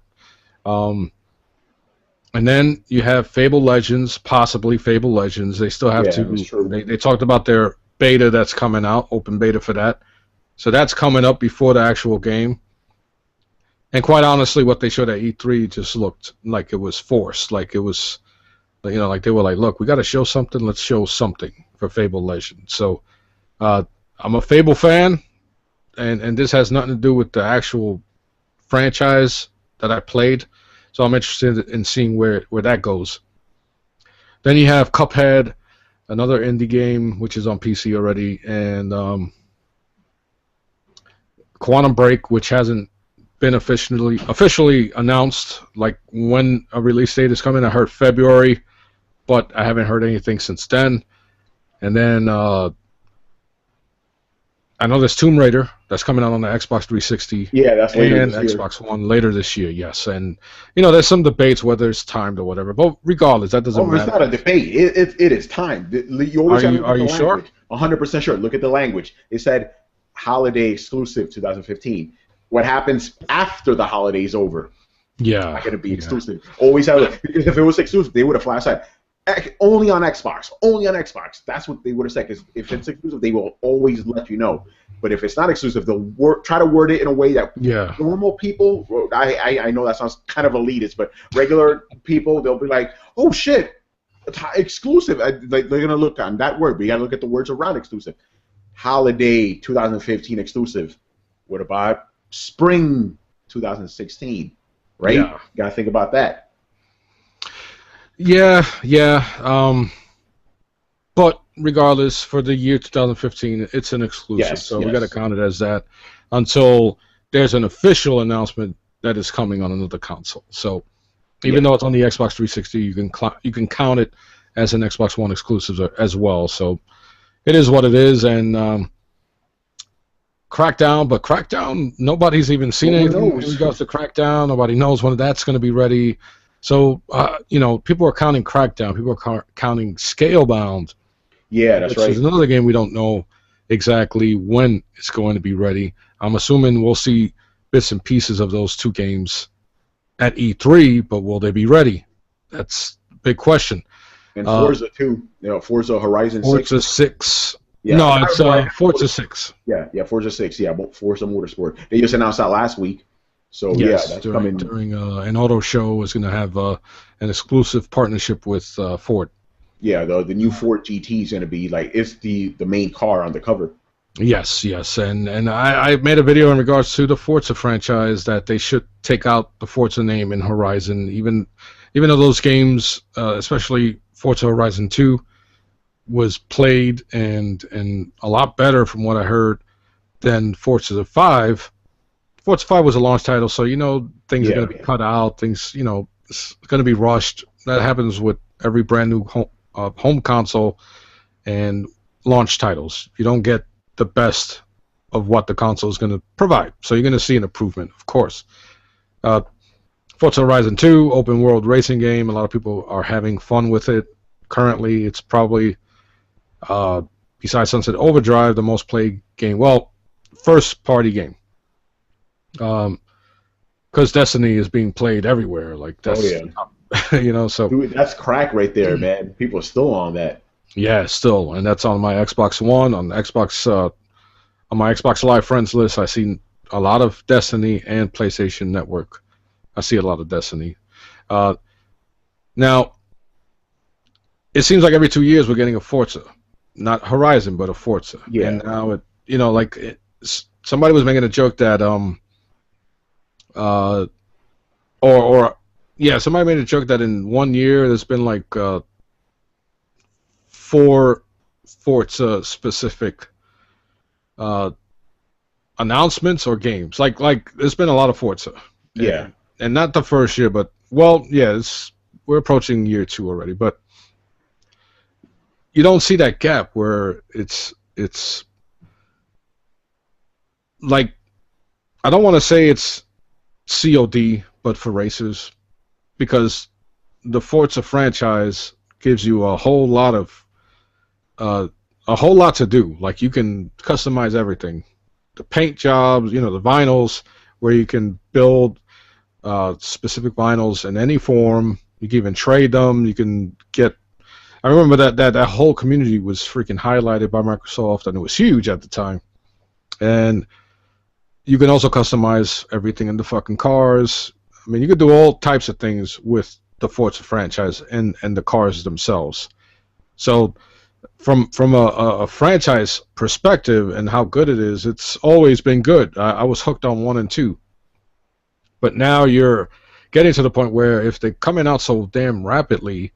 And then you have Fable Legends, possibly Fable Legends. They still have to. That's true. They talked about their beta that's coming out, open beta for that. So that's coming up before the actual game. And quite honestly, what they showed at E3 just looked like it was forced. Like it was, like they were like, look, we got to show something. Let's show something for Fable Legends. So I'm a Fable fan, and this has nothing to do with the actual franchise that I played. So I'm interested in seeing where that goes. Then you have Cuphead, another indie game, which is on PC already, and Quantum Break, which hasn't been officially announced, like when a release date is coming. I heard February, but I haven't heard anything since then. And then I know there's Tomb Raider that's coming out on the Xbox 360 Yeah, that's later and this year. Xbox One later this year. Yes, and there's some debates whether it's timed or whatever. But regardless, that doesn't Oh, it's matter. not a debate. It is time. You always have to look Are at the you sure? language. 100% sure. Look at the language. It said holiday exclusive 2015. What happens after the holiday is over? Yeah, Not going to be exclusive. Always have, because if it was exclusive, they would have flashed out. Only on Xbox. Only on Xbox. That's what they would have said. Because if it's exclusive, they will always let you know. But if it's not exclusive, they'll try to word it in a way that normal people, I know that sounds kind of elitist, but regular people, they'll be like, oh shit, exclusive. They're going to look on that word, but you got to look at the words around exclusive. Holiday 2015 exclusive. What about spring 2016? Right? Yeah. You got to think about that. Yeah. But regardless, for the year 2015, it's an exclusive, Yes, we got to count it as that until there's an official announcement that is coming on another console. So even though it's on the Xbox 360, you can count it as an Xbox One exclusive as well. So it is what it is, and Crackdown, nobody's even seen anything in regards to Crackdown. Nobody knows when that's going to be ready. So people are counting Crackdown. People are counting Scalebound. Yeah, that's right. Which is another game we don't know exactly when it's going to be ready. I'm assuming we'll see bits and pieces of those two games at E3, but will they be ready? That's a big question. And Forza too. Forza Horizon 6. Forza 6. Yeah. No, it's Forza 6. Yeah, Forza 6. Yeah, Forza Motorsport. They just announced that last week. So yes, that's during an auto show is going to have an exclusive partnership with Ford. Yeah, the new Ford GT is going to be it's the main car on the cover. Yes, and I made a video in regards to the Forza franchise that they should take out the Forza name in Horizon, even though those games, especially Forza Horizon 2, was played and a lot better from what I heard than Forza 5. Forza 5 was a launch title, so things are going to be cut out. Things, it's going to be rushed. That happens with every brand new home console and launch titles. You don't get the best of what the console is going to provide, so you're going to see an improvement, of course. Forza Horizon 2, open world racing game. A lot of people are having fun with it. Currently, it's probably besides Sunset Overdrive, the most played game. Well, first party game. Because Destiny is being played everywhere. That's, so dude, that's crack right there, man. People are still on that. Yeah, still, and that's on my Xbox One, on my Xbox Live friends list. I see a lot of Destiny and PlayStation Network. I see a lot of Destiny. Now, it seems like every 2 years we're getting a Forza, not Horizon, but a Forza. Yeah. And now somebody was making a joke that somebody made a joke that in 1 year there's been 4 Forza specific announcements or games. There's been a lot of Forza. Yeah. And not the first year, but we're approaching year 2 already, but you don't see that gap where it's I don't want to say it's COD, but for racers, because the Forza franchise gives you a whole lot to do. You can customize everything, the paint jobs, the vinyls, where you can build specific vinyls in any form. You can even trade them. You can get. I remember that whole community was freaking highlighted by Microsoft, and it was huge at the time. And you can also customize everything in the fucking cars. I mean, you could do all types of things with the Forza franchise and the cars themselves. So, from a franchise perspective and how good it is, it's always been good. I was hooked on 1 and 2. But now you're getting to the point where if they're coming out so damn rapidly,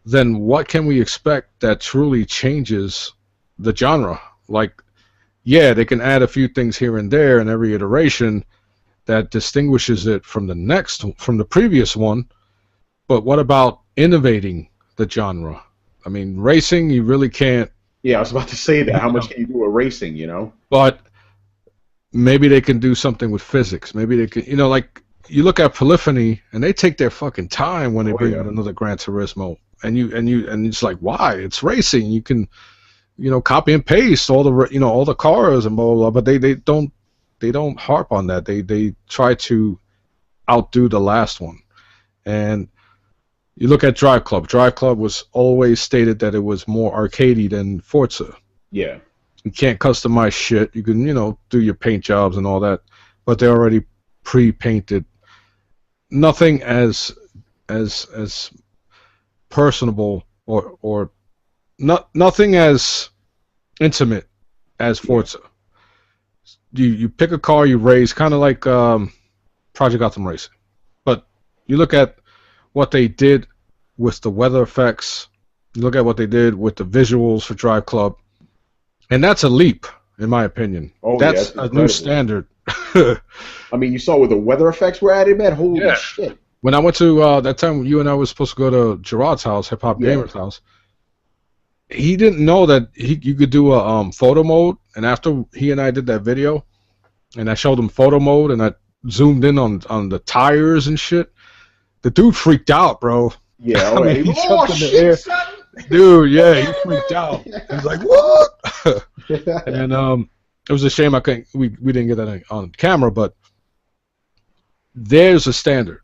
then what can we expect that truly changes the genre? They can add a few things here and there in every iteration, that distinguishes it from the previous one. But what about innovating the genre? I mean, racing, you really can't. Yeah, I was about to say that. How much can you do with racing? You know. But maybe they can do something with physics. Maybe they can, like you look at Polyphony, and they take their fucking time when they bring out another Gran Turismo, and it's like, why? It's racing. You can, copy and paste all the, all the cars and blah blah blah. But they don't harp on that. They try to outdo the last one. And you look at Drive Club. Drive Club was always stated that it was more arcadey than Forza. Yeah. You can't customize shit. You can, do your paint jobs and all that, but they're already pre-painted. Nothing as personable or nothing as intimate as Forza. You pick a car, you race, kind of like Project Gotham Racing. But you look at what they did with the weather effects. You look at what they did with the visuals for Drive Club. And that's a leap, in my opinion. Oh, that's yeah, a new standard. I mean, you saw where the weather effects were added, man. Holy shit! When I went to that time, you and I were supposed to go to Gerard's house, Hip Hop Gamer's house. He didn't know that you could do a photo mode. And after he and I did that video, and I showed him photo mode, and I zoomed in on the tires and shit, the dude freaked out, bro. Yeah, I mean, he jumped in the air. Son. Dude, yeah, he freaked out. He was like, "What?" And it was a shame we didn't get that on camera, but there's a standard.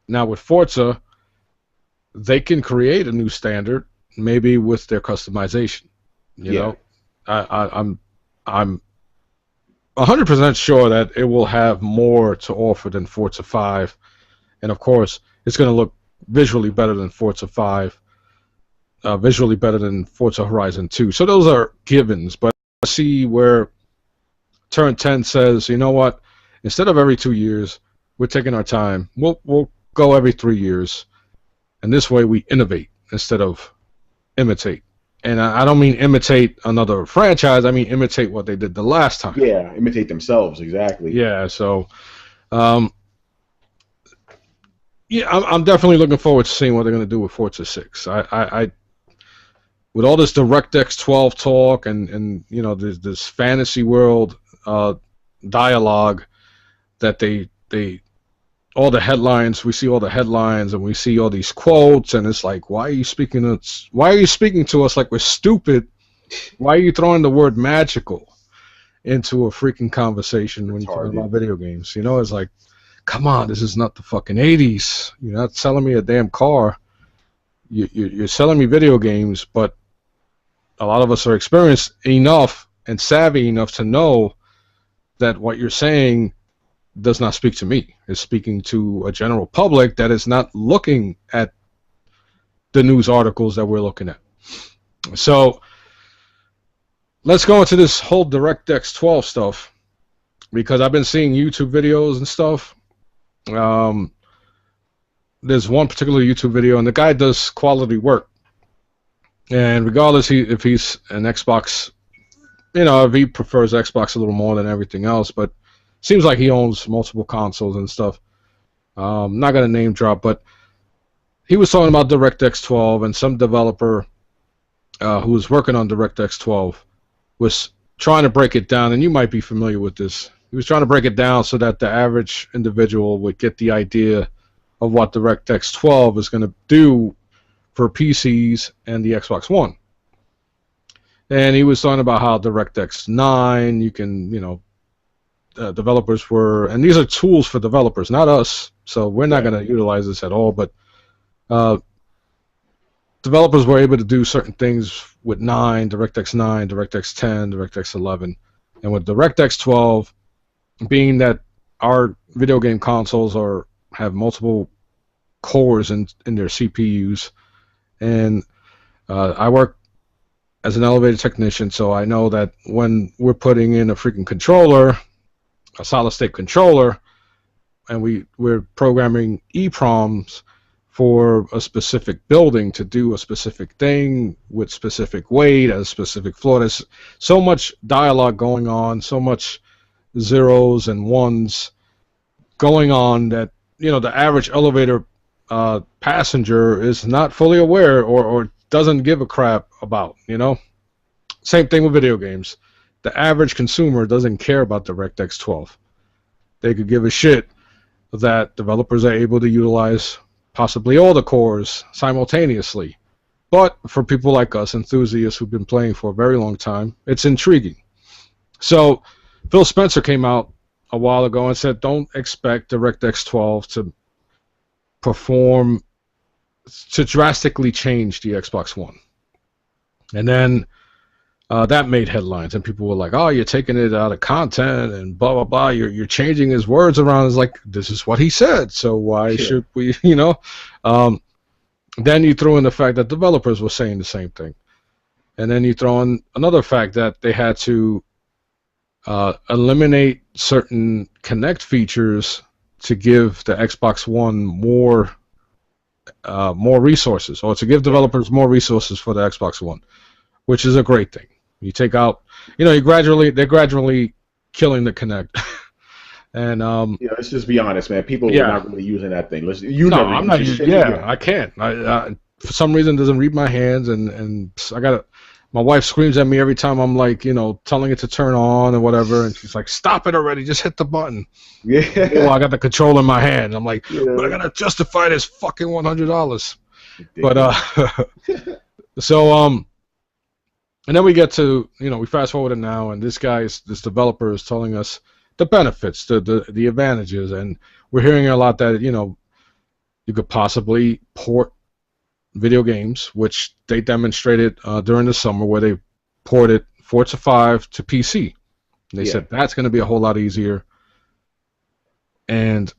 Now with Forza, they can create a new standard, maybe with their customization. You know, I'm 100% sure that it will have more to offer than Forza 5, and of course, it's going to look visually better than Forza 5. Visually better than Forza Horizon 2. So those are givens, but I see where Turn 10 says, you know what, instead of every 2 years, we're taking our time. We'll go every 3 years, and this way we innovate instead of imitate. And I don't mean imitate another franchise, I mean imitate what they did the last time. Yeah, imitate themselves, exactly. Yeah, so yeah, I'm definitely looking forward to seeing what they're going to do with Forza 6. I with all this DirectX 12 talk and this fantasy world dialogue that they all the headlines, we see all the headlines and we see all these quotes, and it's like, why are you speaking to us like we're stupid? Why are you throwing the word magical into a freaking conversation when you're talking about video games? It's like, come on, this is not the fucking 80s. You're not selling me a damn car. You're selling me video games, but a lot of us are experienced enough and savvy enough to know that what you're saying does not speak to me. It's speaking to a general public that is not looking at the news articles that we're looking at. So let's go into this whole DirectX 12 stuff, because I've been seeing YouTube videos and stuff. There's one particular YouTube video, and the guy does quality work. And regardless if he's an Xbox, if he prefers Xbox a little more than everything else, but seems like he owns multiple consoles and stuff. Not going to name drop, but he was talking about DirectX 12, and some developer who was working on DirectX 12 was trying to break it down, and you might be familiar with this. He was trying to break it down so that the average individual would get the idea of what DirectX 12 is going to do for PCs and the Xbox One. And he was talking about how DirectX 9, you can, developers were, and these are tools for developers, not us, so we're not going to utilize this at all, but developers were able to do certain things with 9, DirectX 9, DirectX 10, DirectX 11, and with DirectX 12, being that our video game consoles have multiple cores in their CPUs, and I work as an elevator technician, so I know that when we're putting in a freaking controller, a solid-state controller, and we're programming EEPROMs for a specific building to do a specific thing with specific weight at a specific floor. There's so much dialogue going on, so much zeros and ones going on that the average elevator passenger is not fully aware or doesn't give a crap about. Same thing with video games. The average consumer doesn't care about DirectX 12. They could give a shit that developers are able to utilize possibly all the cores simultaneously. But for people like us, enthusiasts who've been playing for a very long time, it's intriguing. So Phil Spencer came out a while ago and said, don't expect DirectX 12 to perform, to drastically change the Xbox One. And then that made headlines, and people were like, "Oh, you're taking it out of content and blah blah blah. You're changing his words around." It's like, this is what he said, so why should we? Then you throw in the fact that developers were saying the same thing, and then you throw in another fact that they had to eliminate certain Kinect features to give the Xbox One more resources, or to give developers more resources for the Xbox One, which is a great thing. You take out, they're gradually killing the Kinect. And let's just be honest, man. People are not really using that thing. I'm not using. I can't. For some reason, it doesn't read my hands, and my wife screams at me every time I'm like, telling it to turn on or whatever, and she's like, "Stop it already! Just hit the button." Yeah. Well, I got the controller in my hand. I'm like, but I gotta justify this fucking $100. But so and then we get to, we fast forward it now, and this developer is telling us the benefits, the advantages, and we're hearing a lot that, you could possibly port video games, which they demonstrated during the summer, where they ported Forza 5 to PC. They said that's going to be a whole lot easier. And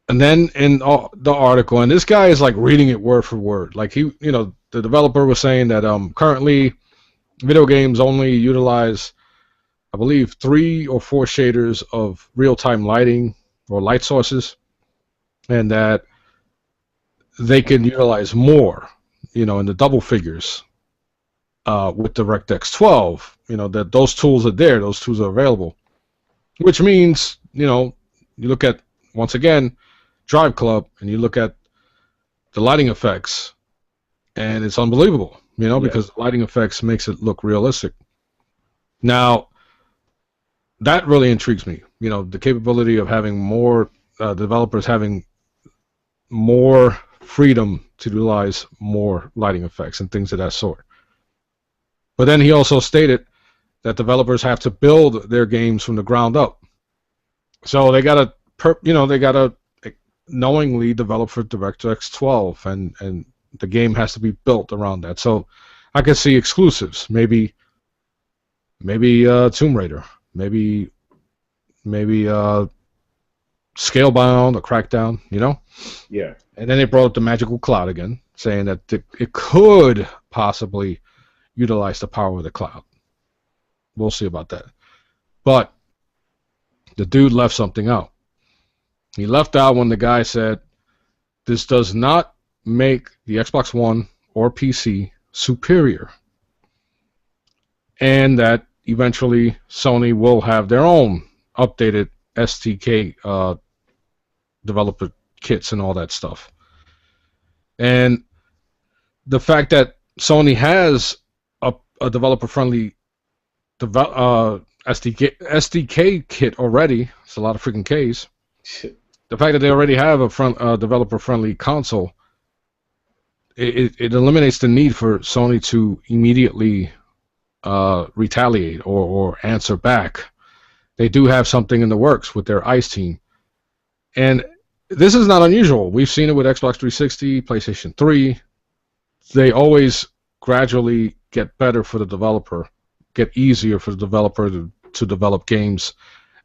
then in the article, and this guy is like reading it word for word, like the developer was saying that currently video games only utilize, I believe, 3 or 4 shaders of real-time lighting or light sources, and that they can utilize more, in the double figures with DirectX 12. That those tools are there, those tools are available, which means, you look at, once again, Drive Club, and you look at the lighting effects, and it's unbelievable. Because lighting effects makes it look realistic. Now, that really intrigues me. The capability of having more developers having more freedom to utilize more lighting effects and things of that sort. But then he also stated that developers have to build their games from the ground up. So they gotta knowingly develop for DirectX 12, and the game has to be built around that. So I could see exclusives, maybe Tomb Raider, maybe Scalebound or Crackdown, Yeah. And then they brought up the magical cloud again, saying that it could possibly utilize the power of the cloud. We'll see about that. But the dude left something out. He left out when the guy said, this does not make the Xbox One or PC superior, and that eventually Sony will have their own updated SDK developer kits and all that stuff. And the fact that Sony has a developer-friendly SDK kit already, it's a lot of freaking Ks. The fact that they already have a developer-friendly console, it eliminates the need for Sony to immediately retaliate or answer back. They do have something in the works with their ICE team. And this is not unusual. We've seen it with Xbox 360, PlayStation 3. They always gradually get better for the developer, get easier for the developer to develop games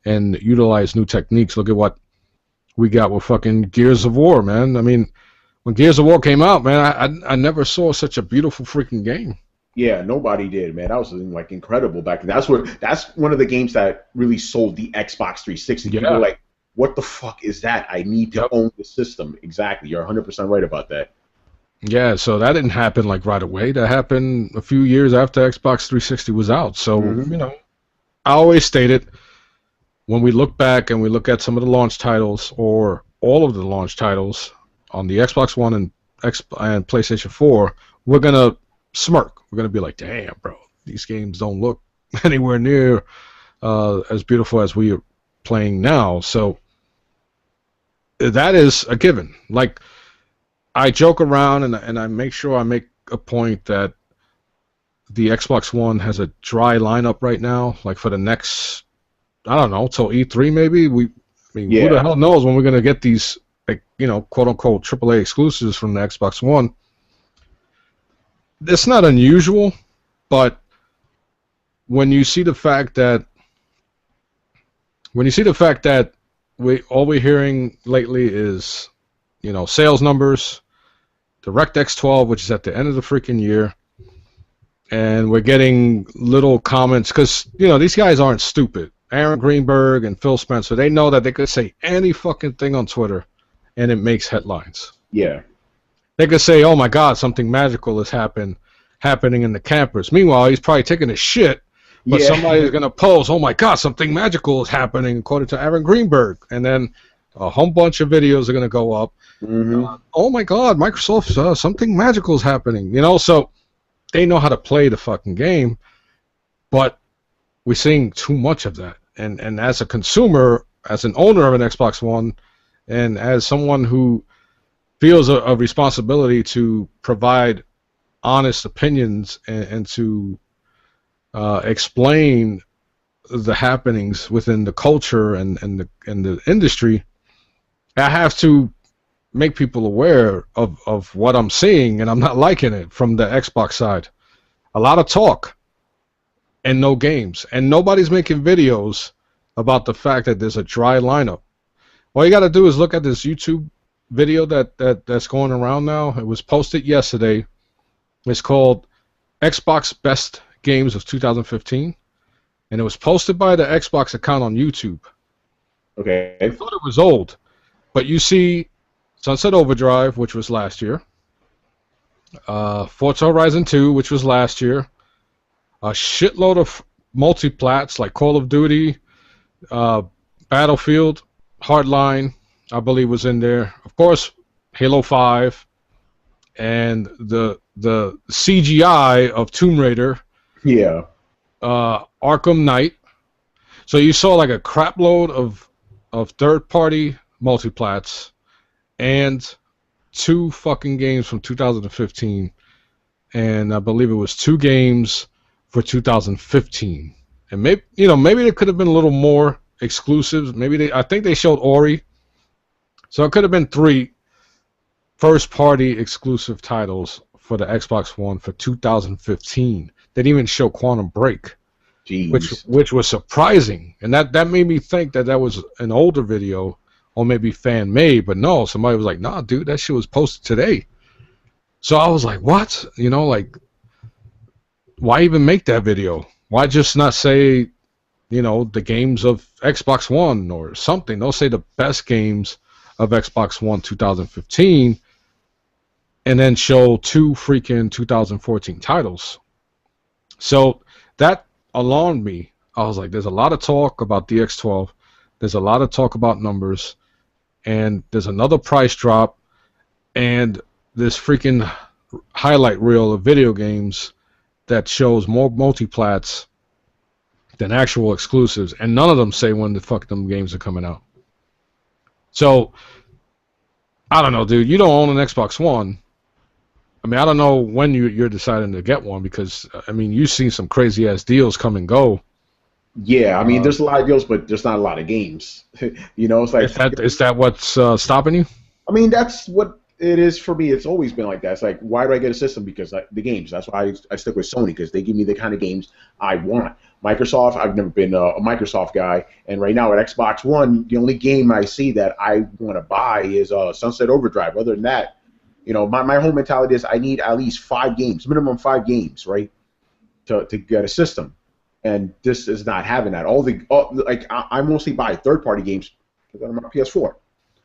and utilize new techniques. Look at what we got with fucking Gears of War, man. I mean, when Gears of War came out, man, I never saw such a beautiful freaking game. Yeah, nobody did, man. That was like incredible back then. That's one of the games that really sold the Xbox 360. Yeah. People were like, what the fuck is that? I need to own the system. Exactly. You're 100% right about that. Yeah, so that didn't happen like right away. That happened a few years after Xbox 360 was out. So, I always stated when we look back and we look at some of the launch titles or all of the launch titles on the Xbox One and PlayStation 4, we're gonna smirk. We're gonna be like, "Damn, bro, these games don't look anywhere near as beautiful as we are playing now." So that is a given. Like, I joke around and I make sure I make a point that the Xbox One has a dry lineup right now. Like for the next, I don't know, till E3 maybe. I mean, who the Yeah. hell knows when we're gonna get these, like, quote unquote AAA exclusives from the Xbox One. It's not unusual, but when you see the fact that all we're hearing lately is, sales numbers, DirectX 12, which is at the end of the freaking year, and we're getting little comments because these guys aren't stupid. Aaron Greenberg and Phil Spencer, they know that they could say any fucking thing on Twitter, and it makes headlines. Yeah. They could say, "Oh my God, something magical is happening in the campus." Meanwhile, he's probably taking a shit, but Yeah. somebody's gonna post, "Oh my God, something magical is happening," according to Aaron Greenberg, and then a whole bunch of videos are gonna go up. Hmm. Oh my God, Microsoft, something magical is happening. So they know how to play the fucking game, but we're seeing too much of that. And as a consumer, as an owner of an Xbox One, and as someone who feels a responsibility to provide honest opinions and to explain the happenings within the culture and the industry, I have to make people aware of what I'm seeing, and I'm not liking it from the Xbox side. A lot of talk and no games, and nobody's making videos about the fact that there's a dry lineup. All you got to do is look at this YouTube video that's going around now. It was posted yesterday. It's called Xbox Best Games of 2015, and it was posted by the Xbox account on YouTube. I Okay. thought it was old, but you see Sunset Overdrive, which was last year, Forza Horizon 2, which was last year, a shitload of multiplats like Call of Duty, uh, Battlefield, Hardline, I believe was in there. Of course, Halo 5, and the CGI of Tomb Raider, Yeah. Arkham Knight. So you saw like a crapload of third-party multiplats and two fucking games from 2015, and I believe it was two games for 2015. And maybe there could have been a little more exclusives. I think they showed Ori, so it could have been three first-party exclusive titles for the Xbox One for 2015. They didn't even show Quantum Break, Jeez. which was surprising, and that made me think that was an older video or maybe fan made. But no, somebody was like, "Nah, dude, that shit was posted today." So I was like, "What?" Like, why even make that video? Why just not say, the games of Xbox One or something? They'll say the best games of Xbox One 2015, and then show two freaking 2014 titles. So that alarmed me. I was like, there's a lot of talk about DX12. There's a lot of talk about numbers, and there's another price drop, and this freaking highlight reel of video games that shows more multiplats than actual exclusives, and none of them say when the fuck them games are coming out. So I don't know, dude. You don't own an Xbox One. I mean, I don't know when you're deciding to get one, because I mean, you've seen some crazy ass deals come and go. Yeah. I mean, Uh, there's a lot of deals, but there's not a lot of games. It's is like, that what's stopping you? I mean, that's what it is for me. It's always been like that. It's like, why do I get a system? Because the games. That's why I stick with Sony, because they give me the kind of games I want. Microsoft, I've never been a Microsoft guy, and right now at Xbox One, the only game I see that I want to buy is Sunset Overdrive. Other than that, my whole mentality is I need at least 5 games, minimum 5 games, right, to get a system, and this is not having that. I mostly buy third-party games because I'm on PS4.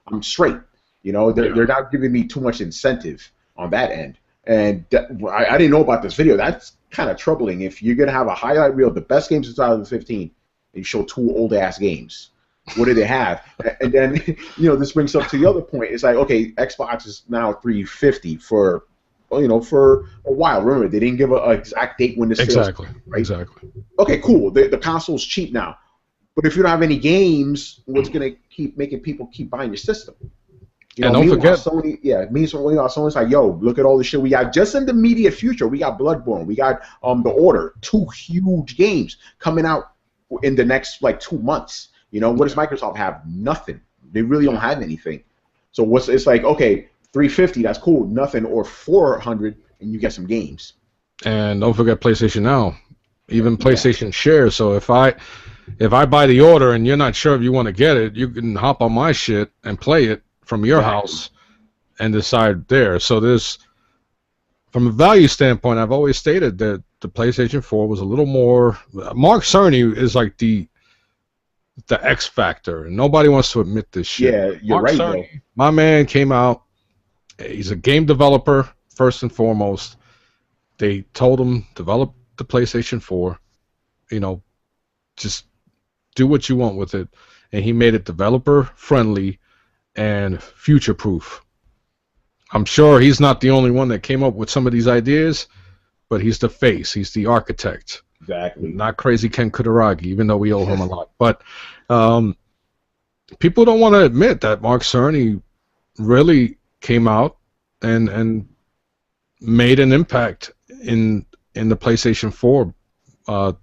I'm straight. Yeah. They're not giving me too much incentive on that end. And I didn't know about this video. That's kind of troubling. If you're gonna have a highlight reel of the best games of 2015, and you show two old ass games, What do they have? And then this brings up to the other point. It's like, okay, Xbox is now 350 for for a while. Remember, they didn't give an exact date when the sales Exactly. started, right? Exactly. Okay, cool. The console's cheap now, but if you don't have any games, what's gonna keep making people keep buying your system? And don't Meanwhile, forget, Sony's like, yo, look at all the shit we got. Just in the immediate future, we got Bloodborne, we got The Order, 2 huge games coming out in the next like 2 months. What does Microsoft have? Nothing. They really don't have anything. So it's like, okay, 350, that's cool, nothing, or 400, and you get some games. and don't forget PlayStation Now, even PlayStation shares. So if I buy the order and you're not sure if you want to get it, you can hop on my shit and play it from your house and decide there. So from a value standpoint, I've always stated that the PlayStation 4 was a little more. Mark Cerny is like the X factor, and nobody wants to admit this shit. Yeah, you're Mark right, Cerny, though. my man came out. He's a game developer first and foremost. They told him develop the PlayStation 4. Just do what you want with it, and he made it developer friendly and future proof. I'm sure he's not the only one that came up with some of these ideas, but he's the face, he's the architect. Exactly. Not crazy Ken Kutaragi, even though we owe him a lot. But people don't want to admit that Mark Cerny really came out and made an impact in the PlayStation 4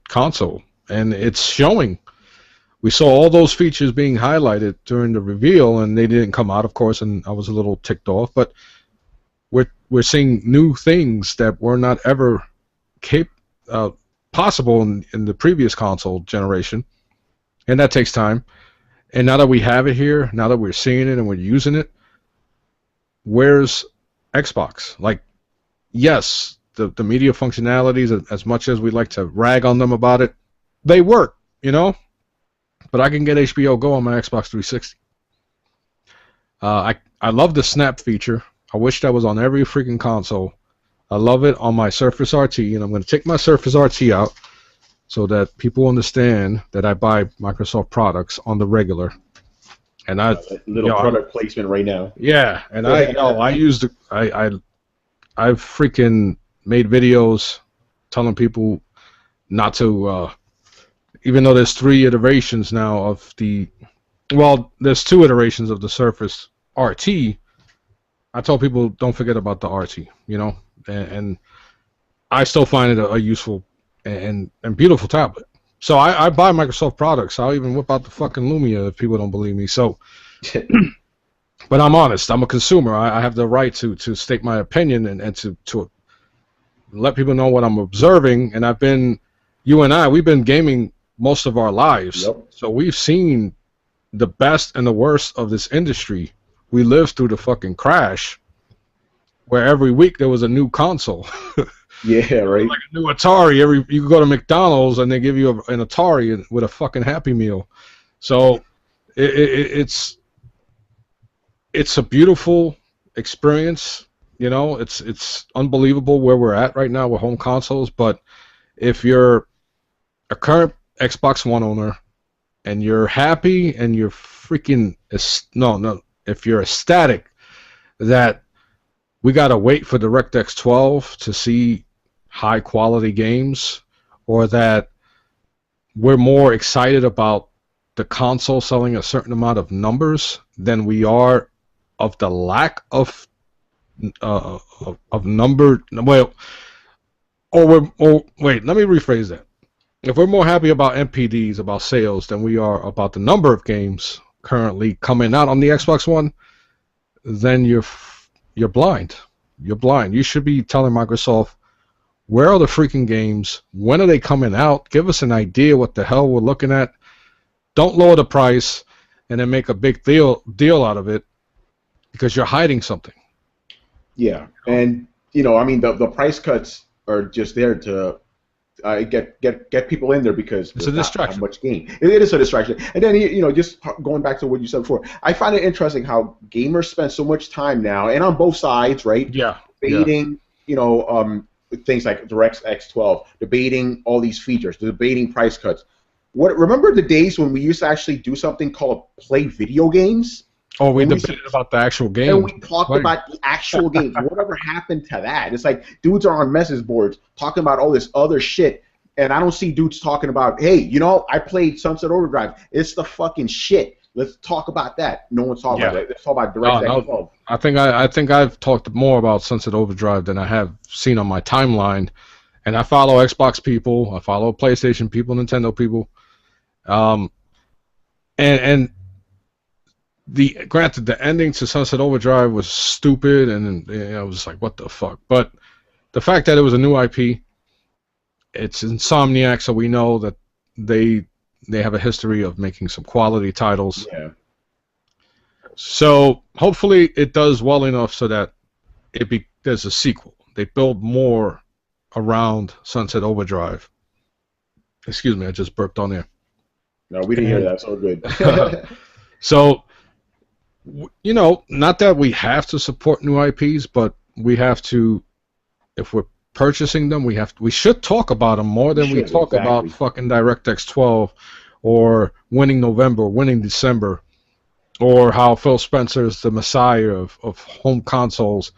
console, and it's showing. We saw all those features being highlighted during the reveal, and they didn't come out, of course, and I was a little ticked off. But we're seeing new things that were not ever possible in the previous console generation, and that takes time. And now that we have it here, now that we're seeing it and we're using it, where's Xbox? Like, yes, the media functionalities, as much as we like to rag on them about it, they work, but I can get HBO Go on my Xbox 360. I love the snap feature. I wish that was on every freaking console. I love it on my Surface RT, and I'm going to take my Surface RT out so that people understand that I buy Microsoft products on the regular. And product placement right now. Yeah, and I've freaking made videos telling people not to. Even though there's 3 iterations now of there's 2 iterations of the Surface RT. I told people don't forget about the RT, and I still find it a useful and beautiful tablet. So I buy Microsoft products. I'll even whip out the fucking Lumia if people don't believe me. So, but I'm honest. I'm a consumer. I have the right to state my opinion and to let people know what I'm observing. And we've been gaming most of our lives. Yep. So we've seen the best and the worst of this industry. We lived through the fucking crash where every week there was a new console. Yeah, right. Like a new Atari. You could go to McDonald's and they give you an Atari with a fucking Happy Meal. So it's a beautiful experience. It's unbelievable where we're at right now with home consoles. But if you're a current Xbox One owner and you're happy and you're freaking if you're ecstatic that we gotta wait for DirectX 12 to see high quality games, or that we're more excited about the console selling a certain amount of numbers than we are of the lack of number. Well, wait, let me rephrase that. If we're more happy about NPDs, about sales, than we are about the number of games currently coming out on the Xbox One, then you're blind. You're blind. You should be telling Microsoft, where are the freaking games? When are they coming out? Give us an idea what the hell we're looking at. Don't lower the price and then make a big deal out of it because you're hiding something. Yeah, and the price cuts are just there to get people in there because it's a distraction. Not much game. It is a distraction. And then just going back to what you said before, I find it interesting how gamers spend so much time now, and on both sides, right? Yeah. Debating, things like DirectX 12, debating all these features, debating price cuts. What? Remember the days when we used to actually do something called play video games? Oh, we And we debated about the actual and game. we talked Right. about the actual games. Whatever happened to that? It's like dudes are on message boards talking about all this other shit, and I don't see dudes talking about, hey, you know, I played Sunset Overdrive. It's the fucking shit. Let's talk about that. No one's talking Yeah. about that. Let's talk about No, DirectX no. 12. I think I've talked more about Sunset Overdrive than I have seen on my timeline. And I follow Xbox people, I follow PlayStation people, Nintendo people. Um, and the granted the ending to Sunset Overdrive was stupid, and I was like, what the fuck? But the fact that it was a new IP, it's Insomniac, so we know that they they have a history of making some quality titles. Yeah. So hopefully it does well enough so that there's a sequel. They build more around Sunset Overdrive. Excuse me, I just burped on there. No, we didn't hear And that. So good. so, you know, not that we have to support new IPs, but we have to, if we're purchasing them, we should talk about them more than we Should, talk about exactly. fucking DirectX 12 or winning November, winning December, or how Phil Spencer is the messiah of home consoles.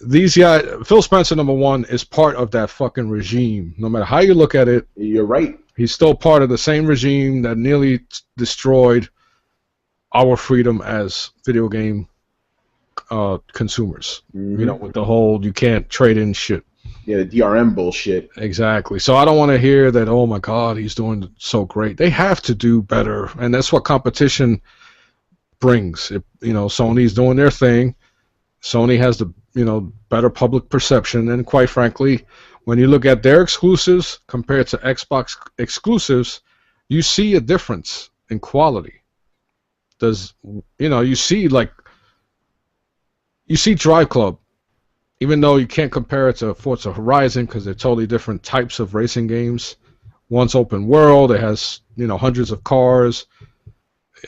These guys, Phil Spencer, number one, is part of that fucking regime. No matter how you look at it, You're right. he's still part of the same regime that nearly destroyed our freedom as video game consumers. Mm-hmm. You know, with the whole you can't trade in shit. Yeah, the DRM bullshit. Exactly. So I don't want to hear that, oh my God, he's doing so great. They have to do better. And that's what competition brings. You know, Sony's doing their thing. Sony has the, you know, better public perception. And quite frankly, when you look at their exclusives compared to Xbox exclusives, you see a difference in quality. You know, you see Drive Club, even though you can't compare it to Forza Horizon because they're totally different types of racing games. One's open world, it has, you know, hundreds of cars,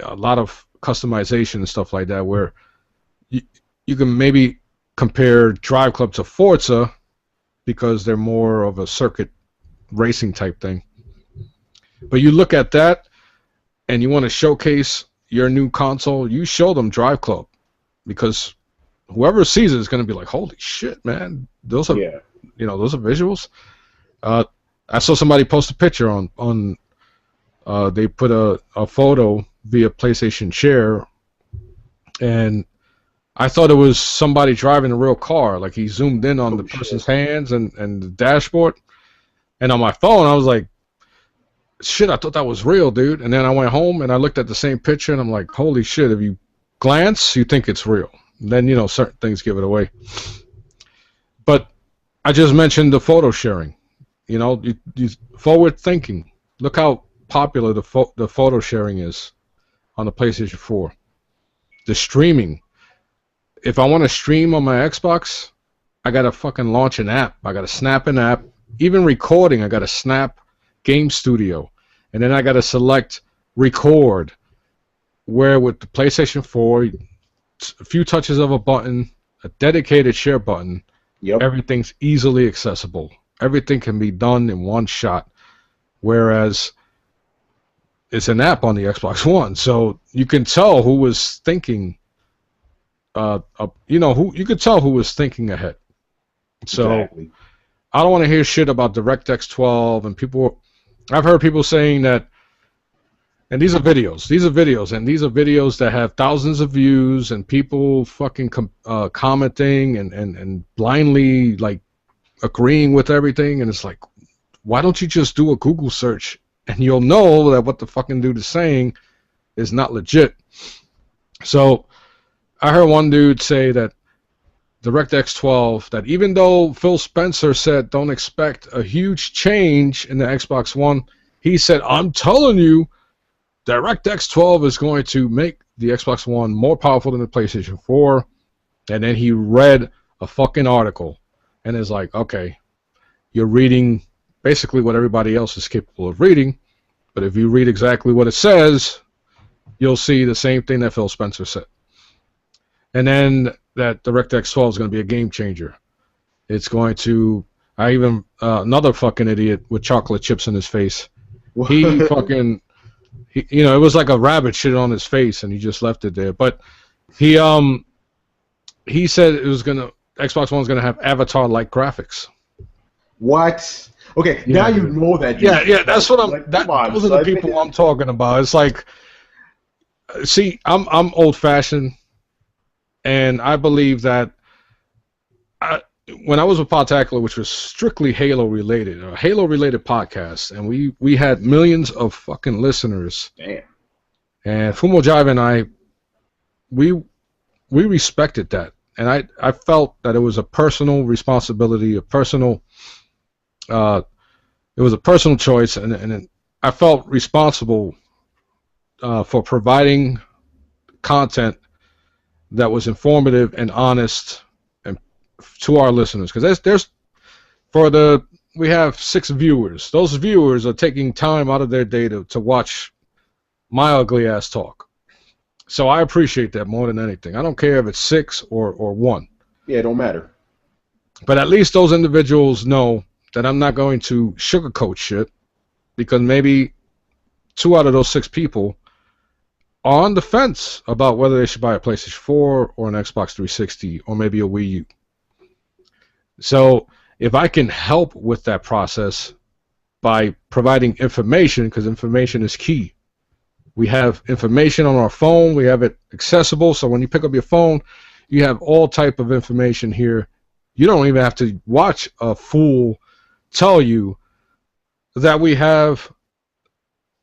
a lot of customization and stuff like that, where you can maybe compare Drive Club to Forza because they're more of a circuit racing type thing. But you look at that and you want to showcase your new console, you show them Drive Club, because whoever sees it is going to be like, holy shit, man, those are, Yeah. you know, those are visuals. I saw somebody post a picture on they put a photo via PlayStation Share, and I thought it was somebody driving a real car. Like he zoomed in on the person's hands and the dashboard, and on my phone I was like, shit, I thought that was real, dude. And then I went home and I looked at the same picture and I'm like, holy shit, if you glance, you think it's real. And then, you know, certain things give it away. But I just mentioned the photo sharing. You know, you forward thinking. Look how popular the photo sharing is on the PlayStation 4. The streaming. If I want to stream on my Xbox, I got to fucking launch an app. I got to snap an app. Even recording, I got to snap Game Studio. And then I got to select record. Where with the PlayStation 4, a few touches of a button, a dedicated share button, Yep. everything's easily accessible. Everything can be done in one shot. Whereas it's an app on the Xbox One, so you can tell who was thinking. You could tell who was thinking ahead. So Exactly. I don't want to hear shit about DirectX 12 and people. I've heard people saying that. And these are videos. And these are videos that have thousands of views and people fucking commenting and blindly like agreeing with everything. And it's like, why don't you just do a Google search and you'll know that what the fucking dude is saying is not legit. So I heard one dude say that DirectX 12, that even though Phil Spencer said don't expect a huge change in the Xbox One, he said, I'm telling you, DirectX 12 is going to make the Xbox One more powerful than the PlayStation 4. And then he read a fucking article and is like, okay, you're reading basically what everybody else is capable of reading, but if you read exactly what it says, you'll see the same thing that Phil Spencer said. And then that DirectX 12 is going to be a game changer. It's going to, another fucking idiot with chocolate chips in his face He fucking, it was like a rabbit shit on his face, and he just left it there. But he he said Xbox One's gonna have avatar-like graphics. What? Okay, Yeah, now you dude. know that. Yeah, that's what I'm. Like, come on, Those are the son. people I'm talking about. It's like, see, I'm old-fashioned, and I believe that when I was with Podtacular, which was strictly Halo related, a Halo related podcast, and we had millions of fucking listeners. Damn. And Fumo Jive and I, we respected that, and I felt that it was a personal responsibility, it was a personal choice, and I felt responsible for providing content that was informative and honest and to our listeners, because we have 6 viewers. Those viewers are taking time out of their day to watch my ugly ass talk. So I appreciate that more than anything. I don't care if it's 6 or 1. Yeah, it don't matter. But at least those individuals know that I'm not going to sugarcoat shit, because maybe 2 out of those 6 people are on the fence about whether they should buy a PlayStation 4 or an Xbox 360 or maybe a Wii U. So if I can help with that process by providing information, because information is key. We have information on our phone. We have it accessible. So when you pick up your phone, you have all type of information here. You don't even have to watch a fool tell you that we have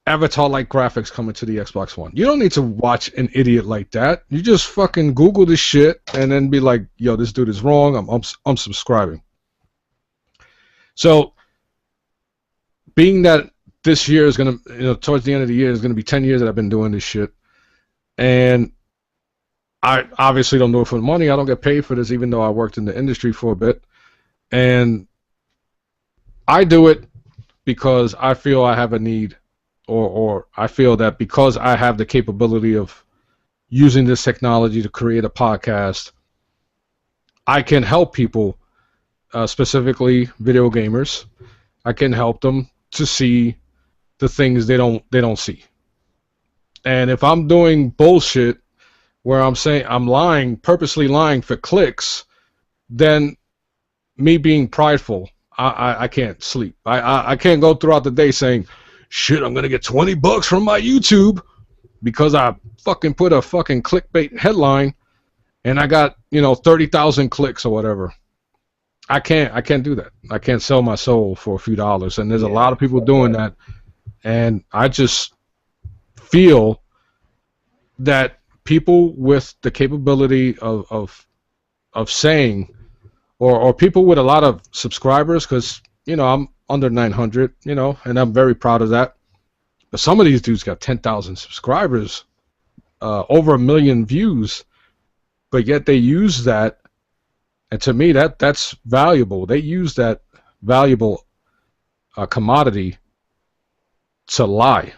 avatar-like graphics coming to the Xbox One. You don't need to watch an idiot like that. You just fucking Google this shit and then be like, yo, this dude is wrong. I'm subscribing. So being that this year is going to, towards the end of the year, is going to be 10 years that I've been doing this shit. And I obviously don't do it for the money. I don't get paid for this, even though I worked in the industry for a bit. And I do it because I feel I have a need, or I feel that because I have the capability of using this technology to create a podcast, I can help people, specifically video gamers. I can help them to see the things they don't see. And if I'm doing bullshit where I'm saying I'm lying, purposely lying for clicks, then me being prideful, I can't sleep. I can't go throughout the day saying, shit, I'm gonna get $20 from my YouTube because I fucking put a fucking clickbait headline and I got 30,000 clicks or whatever. I can't do that. I can't sell my soul for a few dollars, and there's a lot of people doing that. And I just feel that people with the capability of saying, or people with a lot of subscribers, because I'm under 900, and I'm very proud of that. But some of these dudes got 10,000 subscribers, over 1 million views, but yet they use that, and to me that's valuable. They use that valuable commodity to lie,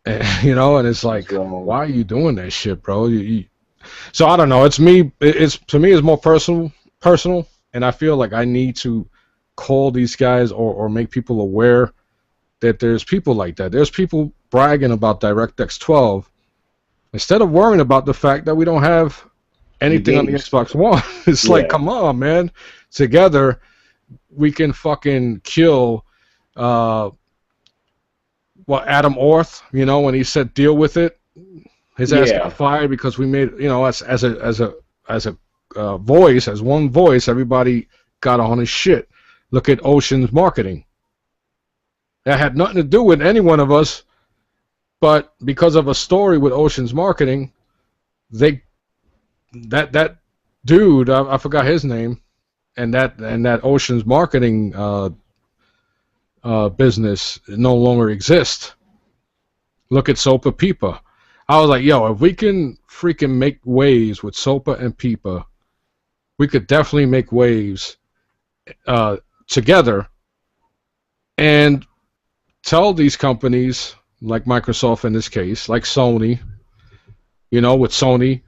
and, and it's like, why are you doing that shit, bro? So I don't know. It's me. To me, it's more personal, and I feel like I need to call these guys or make people aware that there's people like that. There's people bragging about DirectX 12 instead of worrying about the fact that we don't have anything on the Xbox One. It's like, come on, man. Together, we can fucking kill. Adam Orth, when he said deal with it, his ass got fired because we made, as a voice, as one voice, everybody got on his shit. Look at Ocean's marketing. That had nothing to do with any one of us, but because of a story with Ocean's marketing, that dude, I forgot his name, and that Ocean's marketing business no longer exists. Look at Sopa Pipa. I was like, yo, if we can freaking make waves with Sopa and Pipa, we could definitely make waves together and tell these companies, like Microsoft in this case, like Sony, with Sony,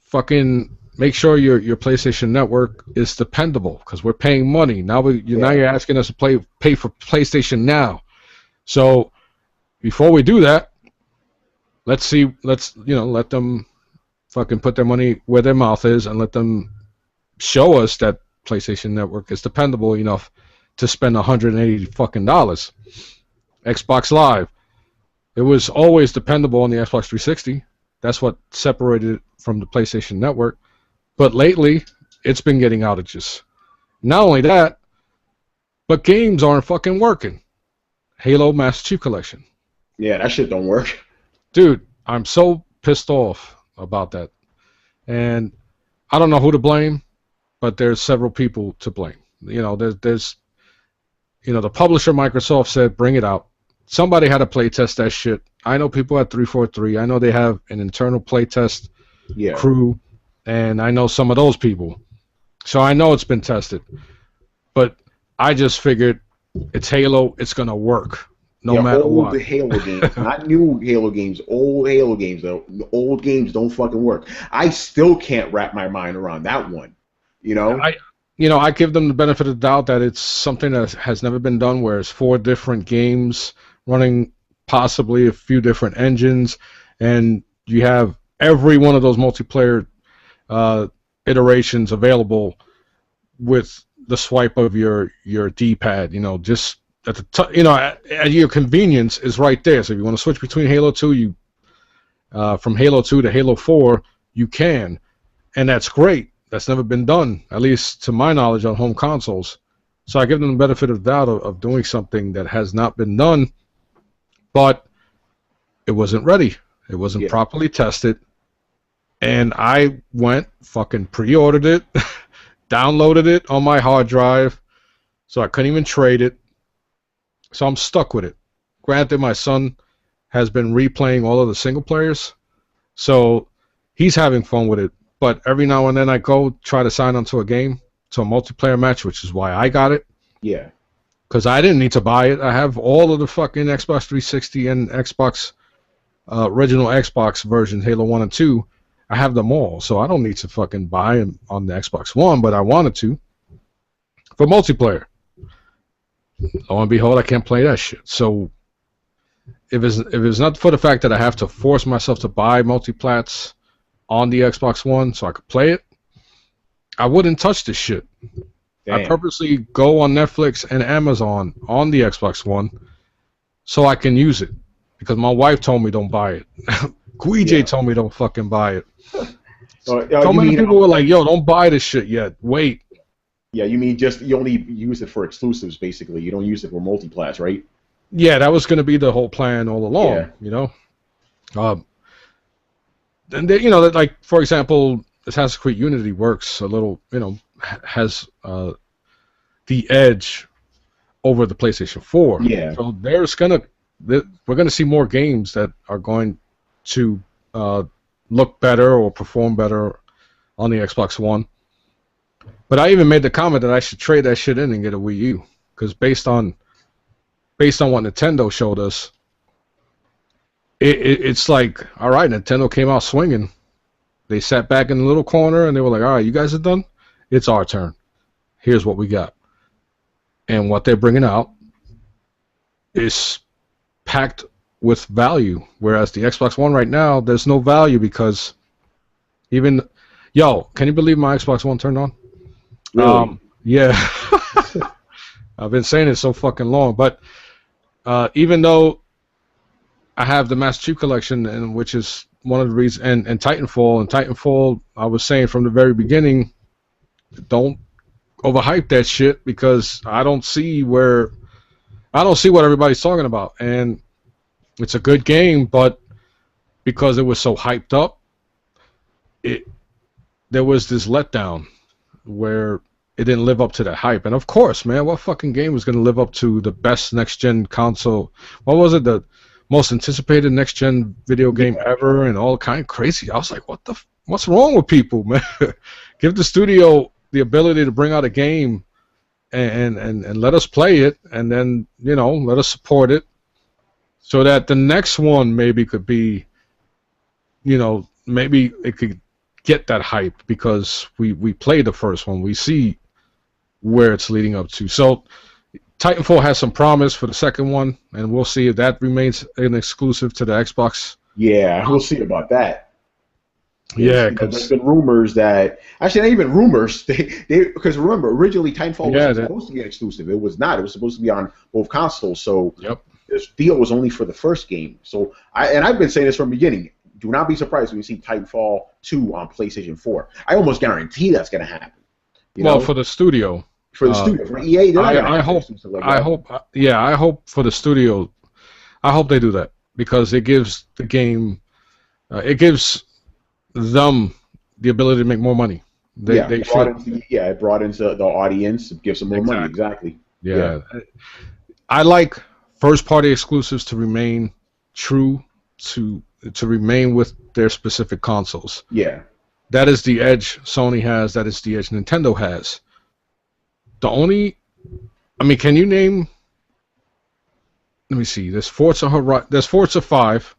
fucking make sure your PlayStation Network is dependable, because we're paying money. Now you're asking us to pay for PlayStation Now. So before we do that, let's let them fucking put their money where their mouth is and let them show us that PlayStation Network is dependable enough to spend $180 fucking dollars. Xbox Live, it was always dependable on the Xbox 360. That's what separated it from the PlayStation Network. But lately, it's been getting outages. Not only that, but games aren't fucking working. Halo Master Chief Collection. Yeah, that shit don't work. Dude, I'm so pissed off about that. And I don't know who to blame, but there's several people to blame. There's the publisher Microsoft said bring it out. Somebody had to play test that shit. I know people at 343. I know they have an internal playtest crew, and I know some of those people. So I know it's been tested. But I just figured it's Halo, it's going to work no matter what. Old Halo games, not new Halo games, old Halo games. The old games don't fucking work. I still can't wrap my mind around that one. I give them the benefit of the doubt that it's something that has never been done, where it's 4 different games running possibly a few different engines, and you have every one of those multiplayer iterations available with the swipe of your D-pad. Just at the at your convenience is right there. So if you want to switch between Halo 2, from Halo 2 to Halo 4, you can, and that's great. That's never been done, at least to my knowledge, on home consoles. So I give them the benefit of the doubt of doing something that has not been done, but it wasn't ready. It wasn't properly tested. And I went, fucking pre-ordered it, downloaded it on my hard drive, so I couldn't even trade it. So I'm stuck with it. Granted, my son has been replaying all of the single players, so he's having fun with it. But every now and then I go try to sign onto a game, to a multiplayer match, which is why I got it. Yeah. Because I didn't need to buy it. I have all of the fucking Xbox 360 and Xbox, original Xbox version, Halo 1 and 2. I have them all, so I don't need to fucking buy them on the Xbox One, but I wanted to. For multiplayer. Lo and behold, I can't play that shit. So if it's not for the fact that I have to force myself to buy multiplats on the Xbox One so I could play it, I wouldn't touch this shit. Damn. I purposely go on Netflix and Amazon on the Xbox One so I can use it, because my wife told me don't buy it. Guije told me don't fucking buy it. So many people were like, yo, don't buy this shit yet. Wait. Yeah, you mean you only use it for exclusives, basically. You don't use it for multiplats, right? Yeah, that was going to be the whole plan all along, And they, like, for example, Assassin's Creed Unity works a little, has the edge over the PlayStation 4. Yeah. So we're gonna see more games that are going to look better or perform better on the Xbox One. But I even made the comment that I should trade that shit in and get a Wii U, because based on what Nintendo showed us, it's like, all right, Nintendo came out swinging. They sat back in the little corner and they were like, all right, you guys are done? It's our turn. Here's what we got. And what they're bringing out is packed with value, whereas the Xbox One right now, there's no value, because can you believe my Xbox One turned on? Really? Yeah. I've been saying it so fucking long, but even though I have the Master Chief Collection, and which is one of the reasons, and Titanfall, I was saying from the very beginning, don't overhype that shit, because I don't see what everybody's talking about. And it's a good game, but because it was so hyped up, there was this letdown where it didn't live up to that hype. And of course, man, what fucking game was going to live up to the best next-gen console? What was it? The most anticipated next-gen video game ever, and all kind of crazy. I was like, what's wrong with people, man? Give the studio the ability to bring out a game and let us play it, and then, let us support it, so that the next one maybe could be, maybe it could get that hype, because we played the first one. We see where it's leading up to. So Titanfall has some promise for the second one, and we'll see if that remains an exclusive to the Xbox. Yeah, we'll see about that. Yeah, There's been rumors that actually not even rumors. They because remember originally Titanfall was supposed to be an exclusive. It was not. It was supposed to be on both consoles. So this deal was only for the first game. So I've been saying this from the beginning. Do not be surprised when you see Titanfall 2 on PlayStation 4. I almost guarantee that's going to happen. Well, for the studio. For the studio, for EA, I hope for the studio. I hope they do that because it gives the game. It gives them the ability to make more money. It broadens the audience, it gives them more money. Exactly. Yeah. I like first-party exclusives to remain true to remain with their specific consoles. Yeah. That is the edge Sony has. That is the edge Nintendo has. Can you name? Let me see. There's Forza 5.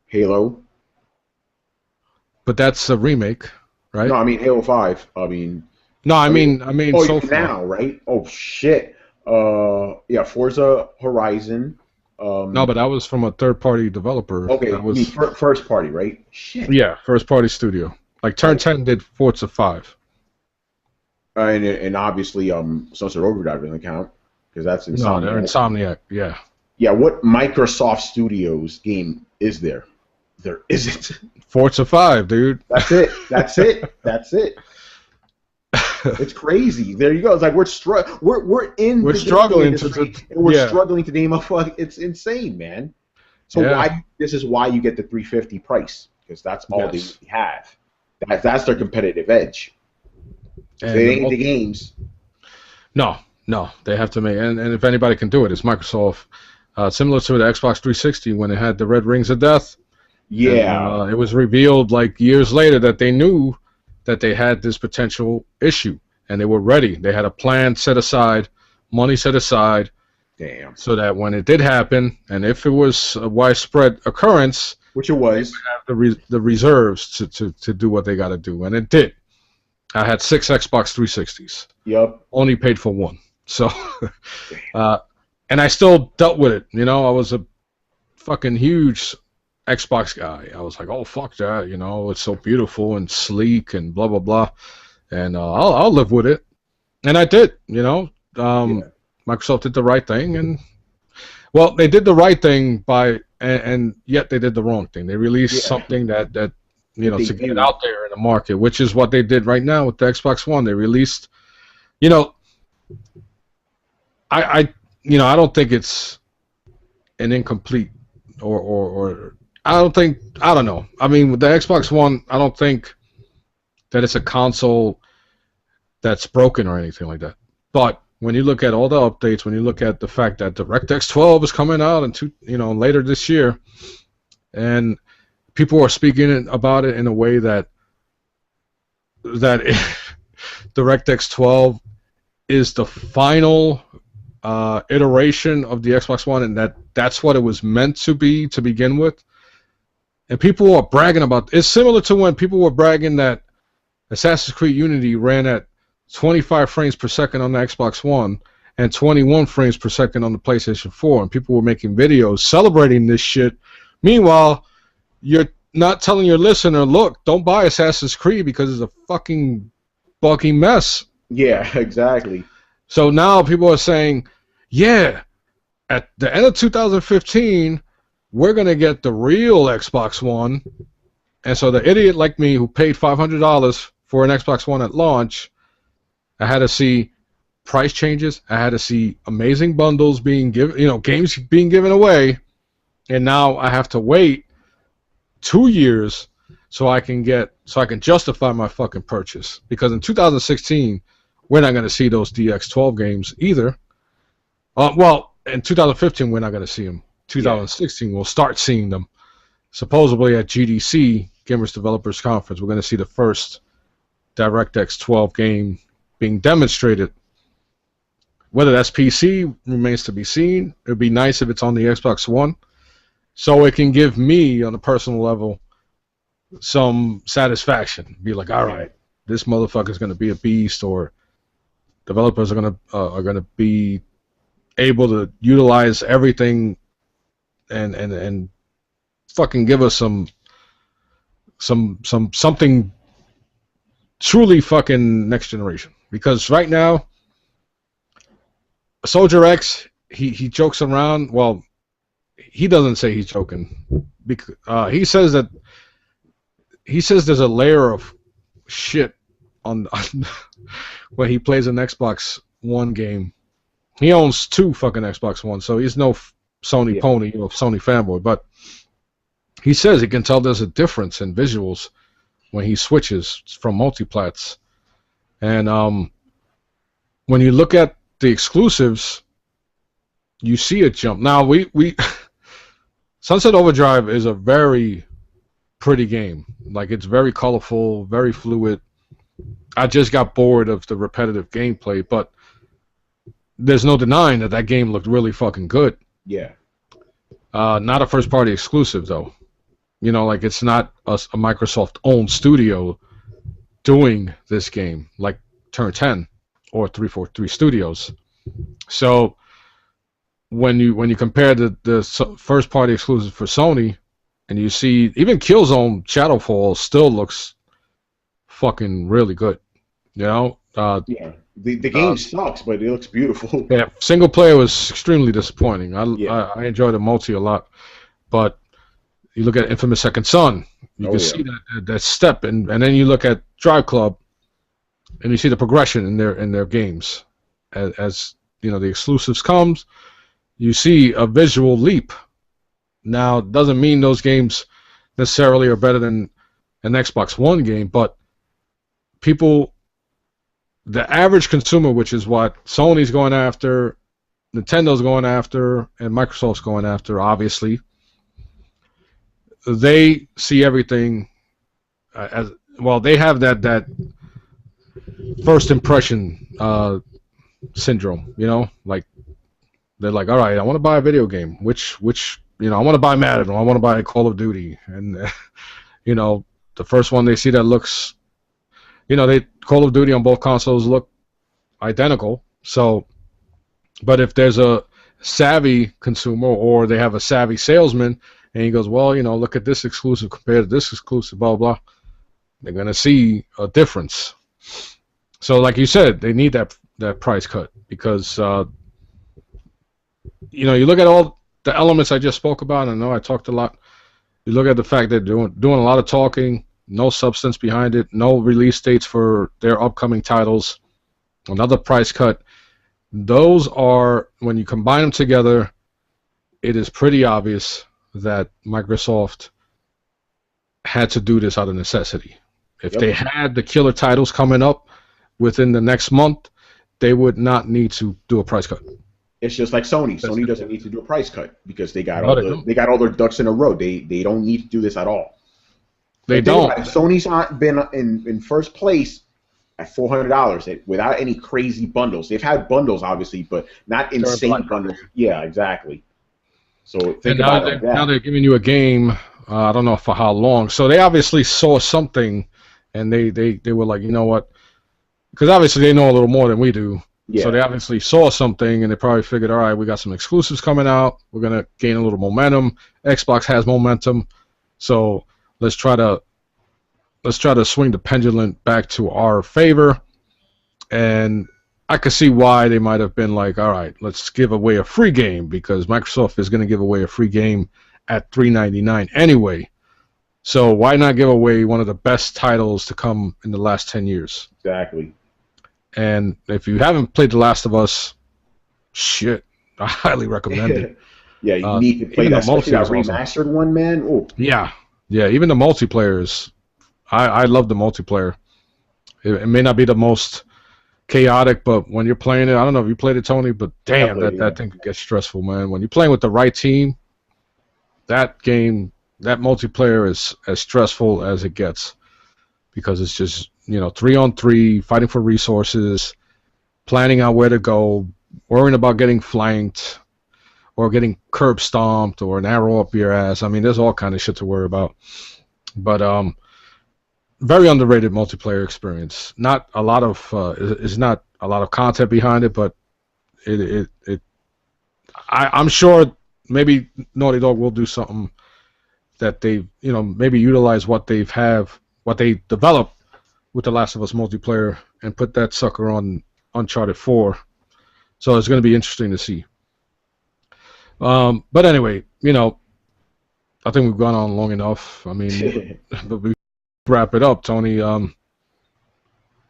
Halo. But that's a remake, right? No, I mean Halo 5. I mean so far. Now, right? Oh shit. Forza Horizon. No, but that was from a third-party developer. Okay, that was first party, right? Shit. Yeah, first-party studio. Like Turn 10 did Forza 5. And obviously, Sunset Overdrive doesn't count because that's Insomniac. No, they're Insomniac. Yeah. Yeah. What Microsoft Studios game is there? There isn't. Forza 5, dude. That's it. That's it. That's it. It's crazy. There you go. It's like we're struggling to name a fuck. It's insane, man. So this is why you get the 350 price because that's all they have. That's their competitive edge. They ain't the games. No, they have to make. And if anybody can do it, it's Microsoft. Similar to the Xbox 360 when it had the Red Rings of Death. Yeah. And, it was revealed like years later that they knew that they had this potential issue and they were ready. They had a plan set aside, money set aside. Damn. So that when it did happen, and if it was a widespread occurrence, which it was, they would have the reserves to do what they got to do, and it did. I had 6 Xbox 360s. Yep. Only paid for 1. So, and I still dealt with it. I was a fucking huge Xbox guy. I was like, oh fuck that, it's so beautiful and sleek and blah blah blah, and I'll live with it, and I did. Microsoft did the right thing, and they did the right thing and yet they did the wrong thing. They released something that to get it out there in the market, which is what they did right now with the Xbox One. They released, I don't think it's an incomplete or I don't know. I mean, with the Xbox One, I don't think that it's a console that's broken or anything like that. But when you look at all the updates, when you look at the fact that DirectX 12 is coming out later this year, and people are speaking about it in a way that DirectX 12 is the final iteration of the Xbox One, and that's what it was meant to be to begin with. And people are bragging about it's similar to when people were bragging that Assassin's Creed Unity ran at 25 frames per second on the Xbox One and 21 frames per second on the PlayStation 4, and people were making videos celebrating this shit. Meanwhile, you're not telling your listener, look, don't buy Assassin's Creed because it's a fucking buggy mess. Yeah, exactly. So now people are saying, yeah, at the end of 2015, we're going to get the real Xbox One. And so the idiot like me who paid $500 for an Xbox One at launch, I had to see price changes. I had to see amazing bundles being given, games being given away. And now I have to wait 2 years so I can justify my fucking purchase. Because in 2016, we're not going to see those DX12 games either. In 2015, we're not going to see them. 2016, we'll start seeing them. Supposedly at GDC, Gamers Developers Conference, we're going to see the first DirectX 12 game being demonstrated. Whether that's PC remains to be seen. It would be nice if it's on the Xbox One, so it can give me, on a personal level, some satisfaction. Be like, all right, this motherfucker is going to be a beast, or developers are going to be able to utilize everything and fucking give us something truly fucking next generation. Because right now, Soldier X, he jokes around. Well, he doesn't say he's joking. Because he says there's a layer of shit on when he plays an Xbox One game. He owns 2 fucking Xbox One, so he's no Sony pony, Sony fanboy. But he says he can tell there's a difference in visuals when he switches from multiplats. And when you look at the exclusives, you see a jump. Now we Sunset Overdrive is a very pretty game. Like, it's very colorful, very fluid. I just got bored of the repetitive gameplay, but there's no denying that game looked really fucking good. Yeah. Not a first-party exclusive, though. You know, like, it's not a Microsoft-owned studio doing this game, like Turn 10 or 343 Studios. So when you compare the first-party exclusive for Sony, and you see even Killzone Shadowfall still looks fucking really good. You know? Yeah. The game sucks, but it looks beautiful. Yeah, single player was extremely disappointing. I enjoyed the multi a lot, but you look at Infamous Second Son, you can see that step, and then you look at Drive Club, and you see the progression in their games. As you know, the exclusives comes, you see a visual leap. Now, it doesn't mean those games necessarily are better than an Xbox One game, but people, the average consumer, which is what Sony's going after, Nintendo's going after, and Microsoft's going after, obviously, they see everything as well. They have that first impression syndrome, you know, like they're like, all right, I want to buy a video game, which you know, I want to buy Madden, or I want to buy Call of Duty, and you know, the first one they see that looks, you know, Call of Duty on both consoles look identical. So, but if there's a savvy consumer, or they have a savvy salesman, and he goes, well, you know, look at this exclusive compared to this exclusive, blah blah, they're gonna see a difference. So, like you said, they need that price cut, because you know, you look at all the elements I just spoke about. I know I talked a lot. You look at the fact that they're doing a lot of talking, no substance behind it, no release dates for their upcoming titles, another price cut. Those are, when you combine them together, it is pretty obvious that Microsoft had to do this out of necessity. If they had the killer titles coming up within the next month, they would not need to do a price cut. It's just like Sony. Sony doesn't need to do a price cut because they got all their ducks in a row. They don't need to do this at all. They don't. Sony's not been in first place at $400 without any crazy bundles. They've had bundles, obviously, but not insane bundles. Yeah, exactly. So think about it. Now they're giving you a game. I don't know for how long. So they obviously saw something, and they were like, you know what? Because obviously they know a little more than we do. Yeah. So they obviously saw something, and they probably figured, all right, we got some exclusives coming out. We're gonna gain a little momentum. Xbox has momentum, so let's try to swing the pendulum back to our favor. And I could see why they might have been like, all right, let's give away a free game, because Microsoft is going to give away a free game at $3.99 anyway. So why not give away one of the best titles to come in the last 10 years? Exactly. And if you haven't played The Last of Us, shit, I highly recommend it. Yeah, you need to play that, especially that remastered one, man. Ooh. Yeah, even the multiplayer is... I love the multiplayer. It may not be the most chaotic, but when you're playing it, I don't know if you played it, Tony, but damn, that thing could get stressful, man. When you're playing with the right team, that game, that multiplayer is as stressful as it gets, because it's just, you know, 3-on-3, fighting for resources, planning out where to go, worrying about getting flanked, or getting curb stomped, or an arrow up your ass. I mean, there's all kind of shit to worry about. But very underrated multiplayer experience. Not a lot of it's not a lot of content behind it, but it I'm sure maybe Naughty Dog will do something that they, maybe utilize what they developed with The Last of Us multiplayer and put that sucker on Uncharted 4. So it's going to be interesting to see. But anyway, I think we've gone on long enough. I mean, but we wrap it up, Tony.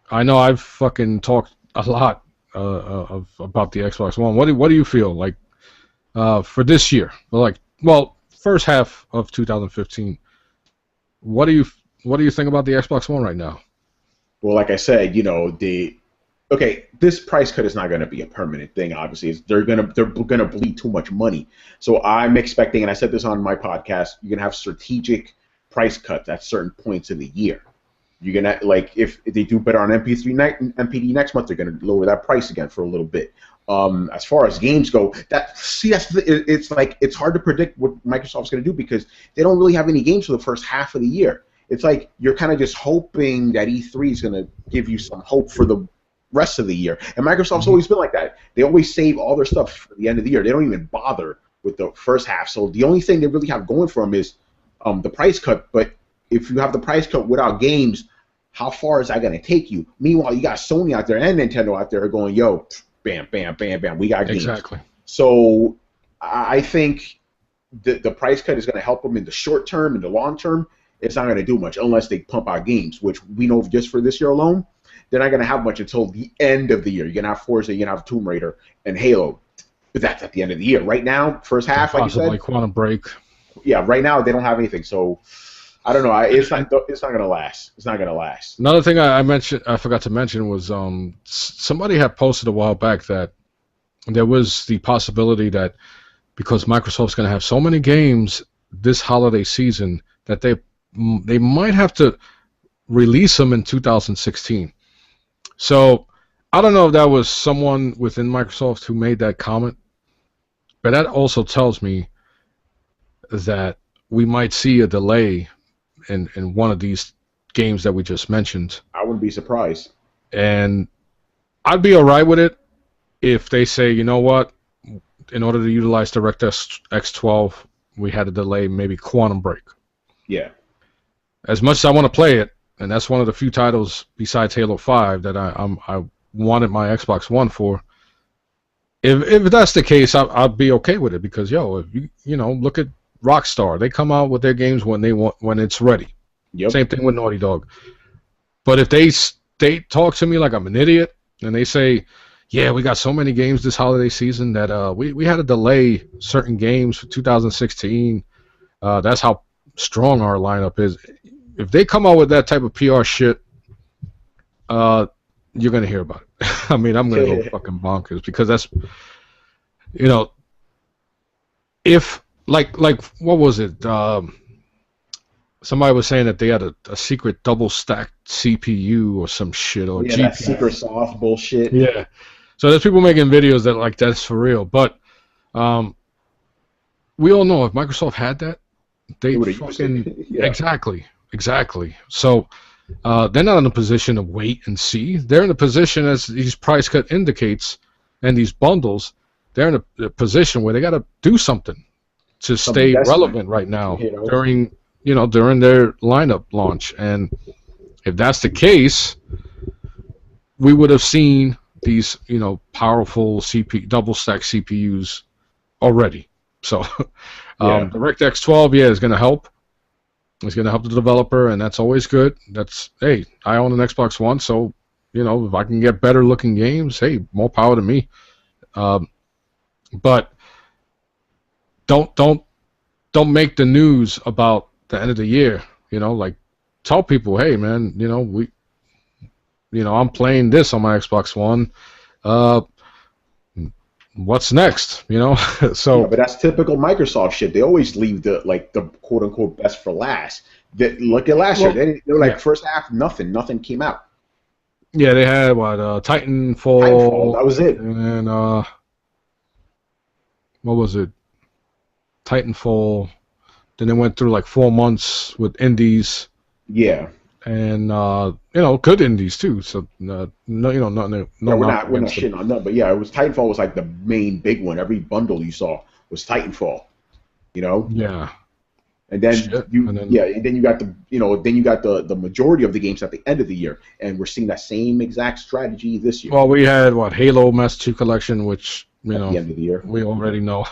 I know I've fucking talked a lot about the Xbox One. What do you feel like for this year? First half of 2015. What do you think about the Xbox One right now? Well, like I said, this price cut is not going to be a permanent thing. Obviously, they're gonna bleed too much money. So I'm expecting, and I said this on my podcast, you're gonna have strategic price cuts at certain points of the year. You're gonna if they do better on MPD next month, they're gonna lower that price again for a little bit. As far as games go, it's hard to predict what Microsoft's gonna do because they don't really have any games for the first half of the year. It's like you're kind of just hoping that E3 is gonna give you some hope for the rest of the year. And Microsoft's always been like that. They always save all their stuff for the end of the year. They don't even bother with the first half. So the only thing they really have going for them is the price cut. But if you have the price cut without games, how far is that going to take you? Meanwhile, you got Sony out there and Nintendo out there going, yo, bam, bam, bam, bam, we got games. Exactly. So I think the price cut is going to help them in the short term. In the long term, it's not going to do much unless they pump out games, which we know just for this year alone, they're not going to have much until the end of the year. You're going to have Forza, you're going to have Tomb Raider, and Halo. But that's at the end of the year. Right now, first half, like you said. Quantum Break. Yeah, right now they don't have anything. So I don't know. It's not going to last. It's not going to last. Another thing I forgot to mention was somebody had posted a while back that there was the possibility that because Microsoft's going to have so many games this holiday season that they might have to release them in 2016. So I don't know if that was someone within Microsoft who made that comment, but that also tells me that we might see a delay in one of these games that we just mentioned. I wouldn't be surprised. And I'd be all right with it if they say, you know what, in order to utilize DirectX X12, we had to delay maybe Quantum Break. Yeah. As much as I want to play it, and that's one of the few titles besides Halo 5 that I wanted my Xbox One for. If that's the case, I'll be okay with it because if you look at Rockstar, they come out with their games when it's ready. Yep. Same thing with Naughty Dog. But if they talk to me like I'm an idiot and they say, yeah, we got so many games this holiday season that we had to delay certain games for 2016. That's how strong our lineup is. If they come out with that type of PR shit, you're gonna hear about it. I mean, I'm gonna go fucking bonkers because that's, if like what was it? Somebody was saying that they had a secret double stacked CPU or some shit or GPU. That secret sauce bullshit. Yeah. So there's people making videos that that's for real, but we all know if Microsoft had that, they fucking exactly. So they're not in a position to wait and see. They're in a position, as these price cut indicates, and these bundles, they're in a position where they got to do something to stay relevant right now during their lineup launch. And if that's the case, we would have seen these powerful double stack CPUs already. So DirectX 12 is going to help. It's going to help the developer, and that's always good. I own an Xbox One, so if I can get better looking games, hey, more power to me. But don't make the news about the end of the year. Tell people, hey man, I'm playing this on my Xbox One. What's next? So. But that's typical Microsoft shit. They always leave the quote unquote best for last. Look at last year. They were first half, nothing came out. Yeah, they had Titanfall. Titanfall, that was it. And what was it? Titanfall. Then they went through 4 months with indies. Yeah. and good indies too. So no, Yeah, no knock we're not against them. shitting on that, but yeah, it was Titanfall was like the main big one. Every bundle you saw was Titanfall, you know. Yeah, And then shit, and then and then you got then you got the majority of the games at the end of the year, and we're seeing that same exact strategy this year well, we had Halo Master Chief Collection, which at the end of the year. we already know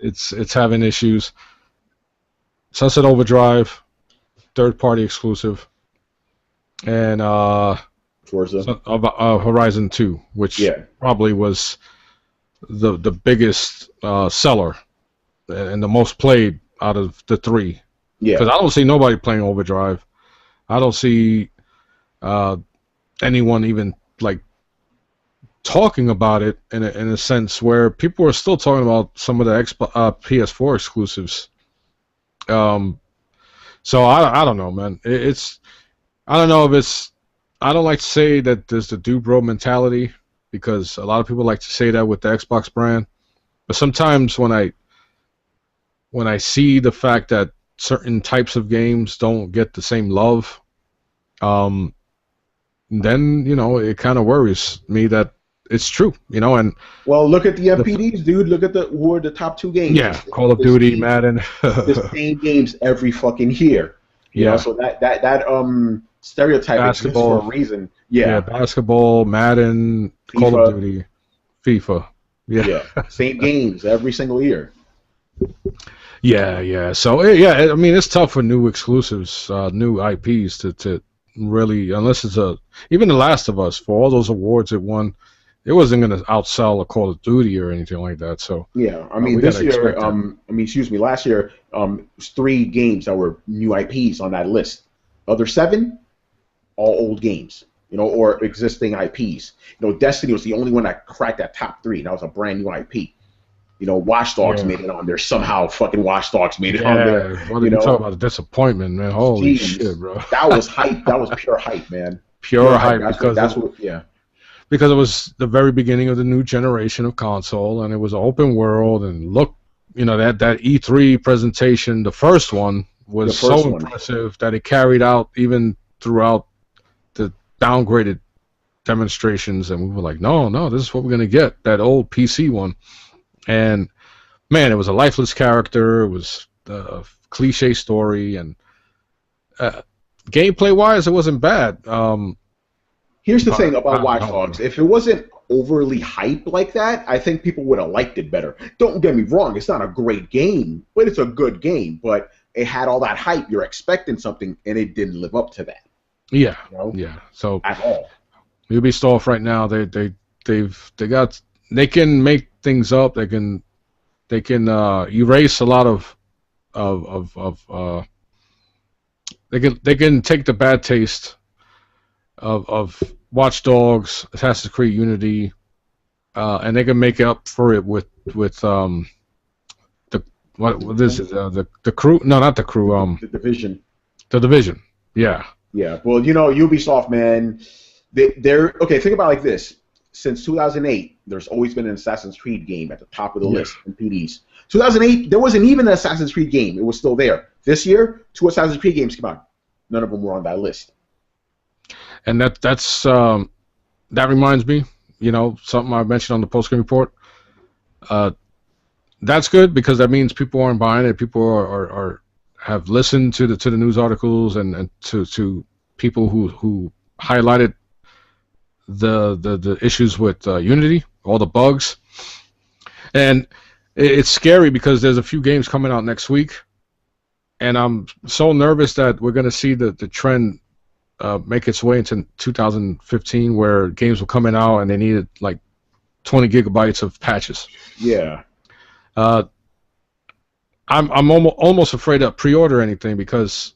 it's having issues. Sunset Overdrive, third party exclusive, and Forza. Horizon 2, which Yeah, probably was the biggest seller and the most played out of the three. Because yeah. I don't see nobody playing Overdrive. I don't see uh, anyone even like talking about it in a sense where people are still talking about some of the PS4 exclusives. Um, so I don't know, man. It's I don't know if it's I don't like to say that there's the do bro mentality because a lot of people like to say that with the Xbox brand. But sometimes when I see the fact that certain types of games don't get the same love, um, then it kind of worries me that it's true, and Well, look at the the MPDs, dude. Look at who are the top two games. yeah, Call of Duty, Madden, It's the same games every fucking year. You know, yeah, so that stereotype exists for a basketball, reason. yeah, Yeah, basketball, Madden, Call of FIFA. Duty, FIFA, yeah, Yeah, same games every single year. yeah. So yeah, I mean it's tough for new exclusives, new IPs to really, unless it's even The Last of Us for all those awards it won. It wasn't going to outsell a Call of Duty or anything like that. So Yeah, I mean we got to this year, expect that. excuse me, last year, it was three games that were new IPs on that list. Other seven, all old games, or existing IPs. Destiny was the only one that cracked that top three. That was a brand new IP. Watch Dogs Yeah, made it on there somehow. Fucking Watch Dogs made it on there. yeah. What You did you talk know, about? The disappointment, man. Holy shit, jeez, bro. that was hype. That was pure hype, man. Pure Pure hype. hype because That's what. Yeah, it was the very beginning of the new generation of console, and it was open world. And look, that E3 presentation, the first one, the was so first one. impressive that it carried out even throughout the downgraded demonstrations, and we were like, no, this is what we're gonna get. That old PC one, and man, it was a lifeless character. It was a cliche story, and uh, gameplay wise, it wasn't bad. Here's the But thing I about don't Watch know, Dogs. man. If it wasn't overly hyped like that, I think people would have liked it better. Don't get me wrong, it's not a great game, but it's a good game. But it had all that hype. You're expecting something, and it didn't live up to that, Yeah, you know, yeah. So at all. Ubisoft right now, they can make things up. They can erase a lot of they can take the bad taste of Watch Dogs, Assassin's Creed Unity, and they can make up for it with the what is it the crew? No, not the crew. The Division. The Division. Yeah, Yeah. Well, Ubisoft, man, they're okay. Think about it like this: since 2008, there's always been an Assassin's Creed game at the top of the yeah. list in PDs. 2008, there wasn't even an Assassin's Creed game. It was still there. This year, two Assassin's Creed games came out. None of them were on that list. And that reminds me, something I mentioned on the post game report. Uh, that's good because that means people aren't buying it. People are have listened to the news articles and to people who highlighted the issues with Unity, all the bugs, and it's scary because there's a few games coming out next week, and I'm so nervous that we're going to see the trend make its way into 2015, where games were coming out and they needed like 20 gigabytes of patches. Yeah. Uh, I'm almost afraid to pre-order anything because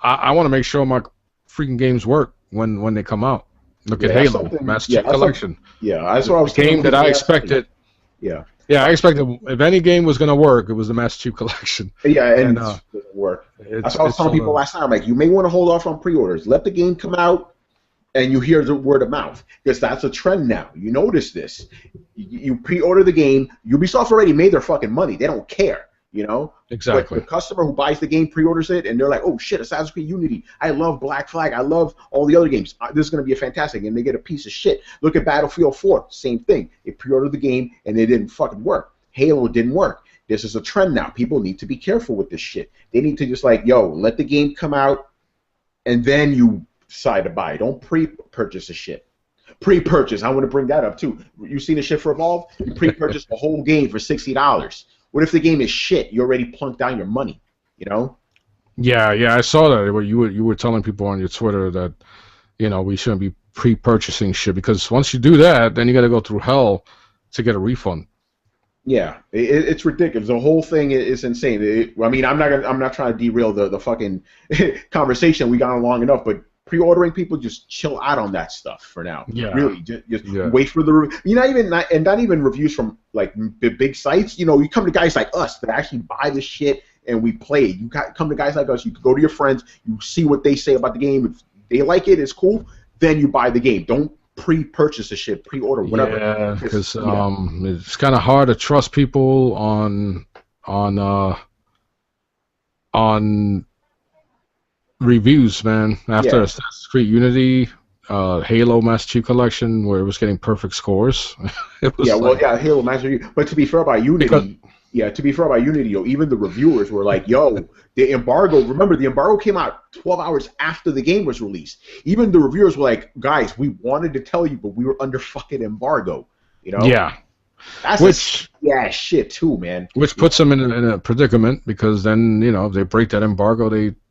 I want to make sure my freaking games work when they come out. Look at Yeah, that's Halo something. Master Yeah, Chief that's something. Collection, Yeah, that's what I the was telling game that people I last night. expected. Yeah, Yeah, I expected if any game was going to work, it was the Master Chief Collection, yeah, and and it doesn't work. That's it's what I was it's telling people last time. Like, you may want to hold off on pre-orders. Let the game come out, and you hear the word of mouth because that's a trend now. You notice this. You pre-order the game. Ubisoft already made their fucking money. They don't care. you know. But the Exactly. customer who buys the game pre-orders it, and they're like, "Oh shit, Assassin's Creed Unity! I love Black Flag. I love all the other games. This is gonna be a fantastic." And they get a piece of shit. Look at Battlefield 4, same thing. They pre-ordered the game and it didn't fucking work. Halo didn't work. This is a trend now. People need to be careful with this shit. They need to just like, yo, let the game come out, and then you decide to buy. Don't pre-purchase the shit. Pre-purchase. I want to bring that up too. You seen the shit for Evolve? You pre-purchase the whole game for $60. What if the game is shit? You already plunked down your money. You know? Yeah, yeah, I saw that. Where you were telling people on your Twitter that we shouldn't be pre-purchasing shit because once you do that, then you got to go through hell to get a refund. Yeah, it's ridiculous. The whole thing is insane. I mean, I'm not trying to derail the fucking conversation. We got on long enough, but pre-ordering, people just chill out on that stuff for now. Yeah. Really, just wait for the not even reviews from like big sites. You come to guys like us that actually buy the shit and we play it. You come to guys like us. You go to your friends. You see what they say about the game. If they like it, it's cool. Then you buy the game. Don't pre-purchase the shit, pre-order, whatever. Yeah, because it's kind of hard to trust people on reviews, man. After Assassin's Creed Unity, Halo Master Chief Collection, where it was getting perfect scores. It was Halo Master Chief. But to be fair about Unity, even the reviewers were like, yo, the embargo, remember the embargo came out 12 hours after the game was released. Even the reviewers were like, guys, we wanted to tell you, but we were under fucking embargo. Yeah. That's shit too, man. Which puts them in a predicament because then, if they break that embargo,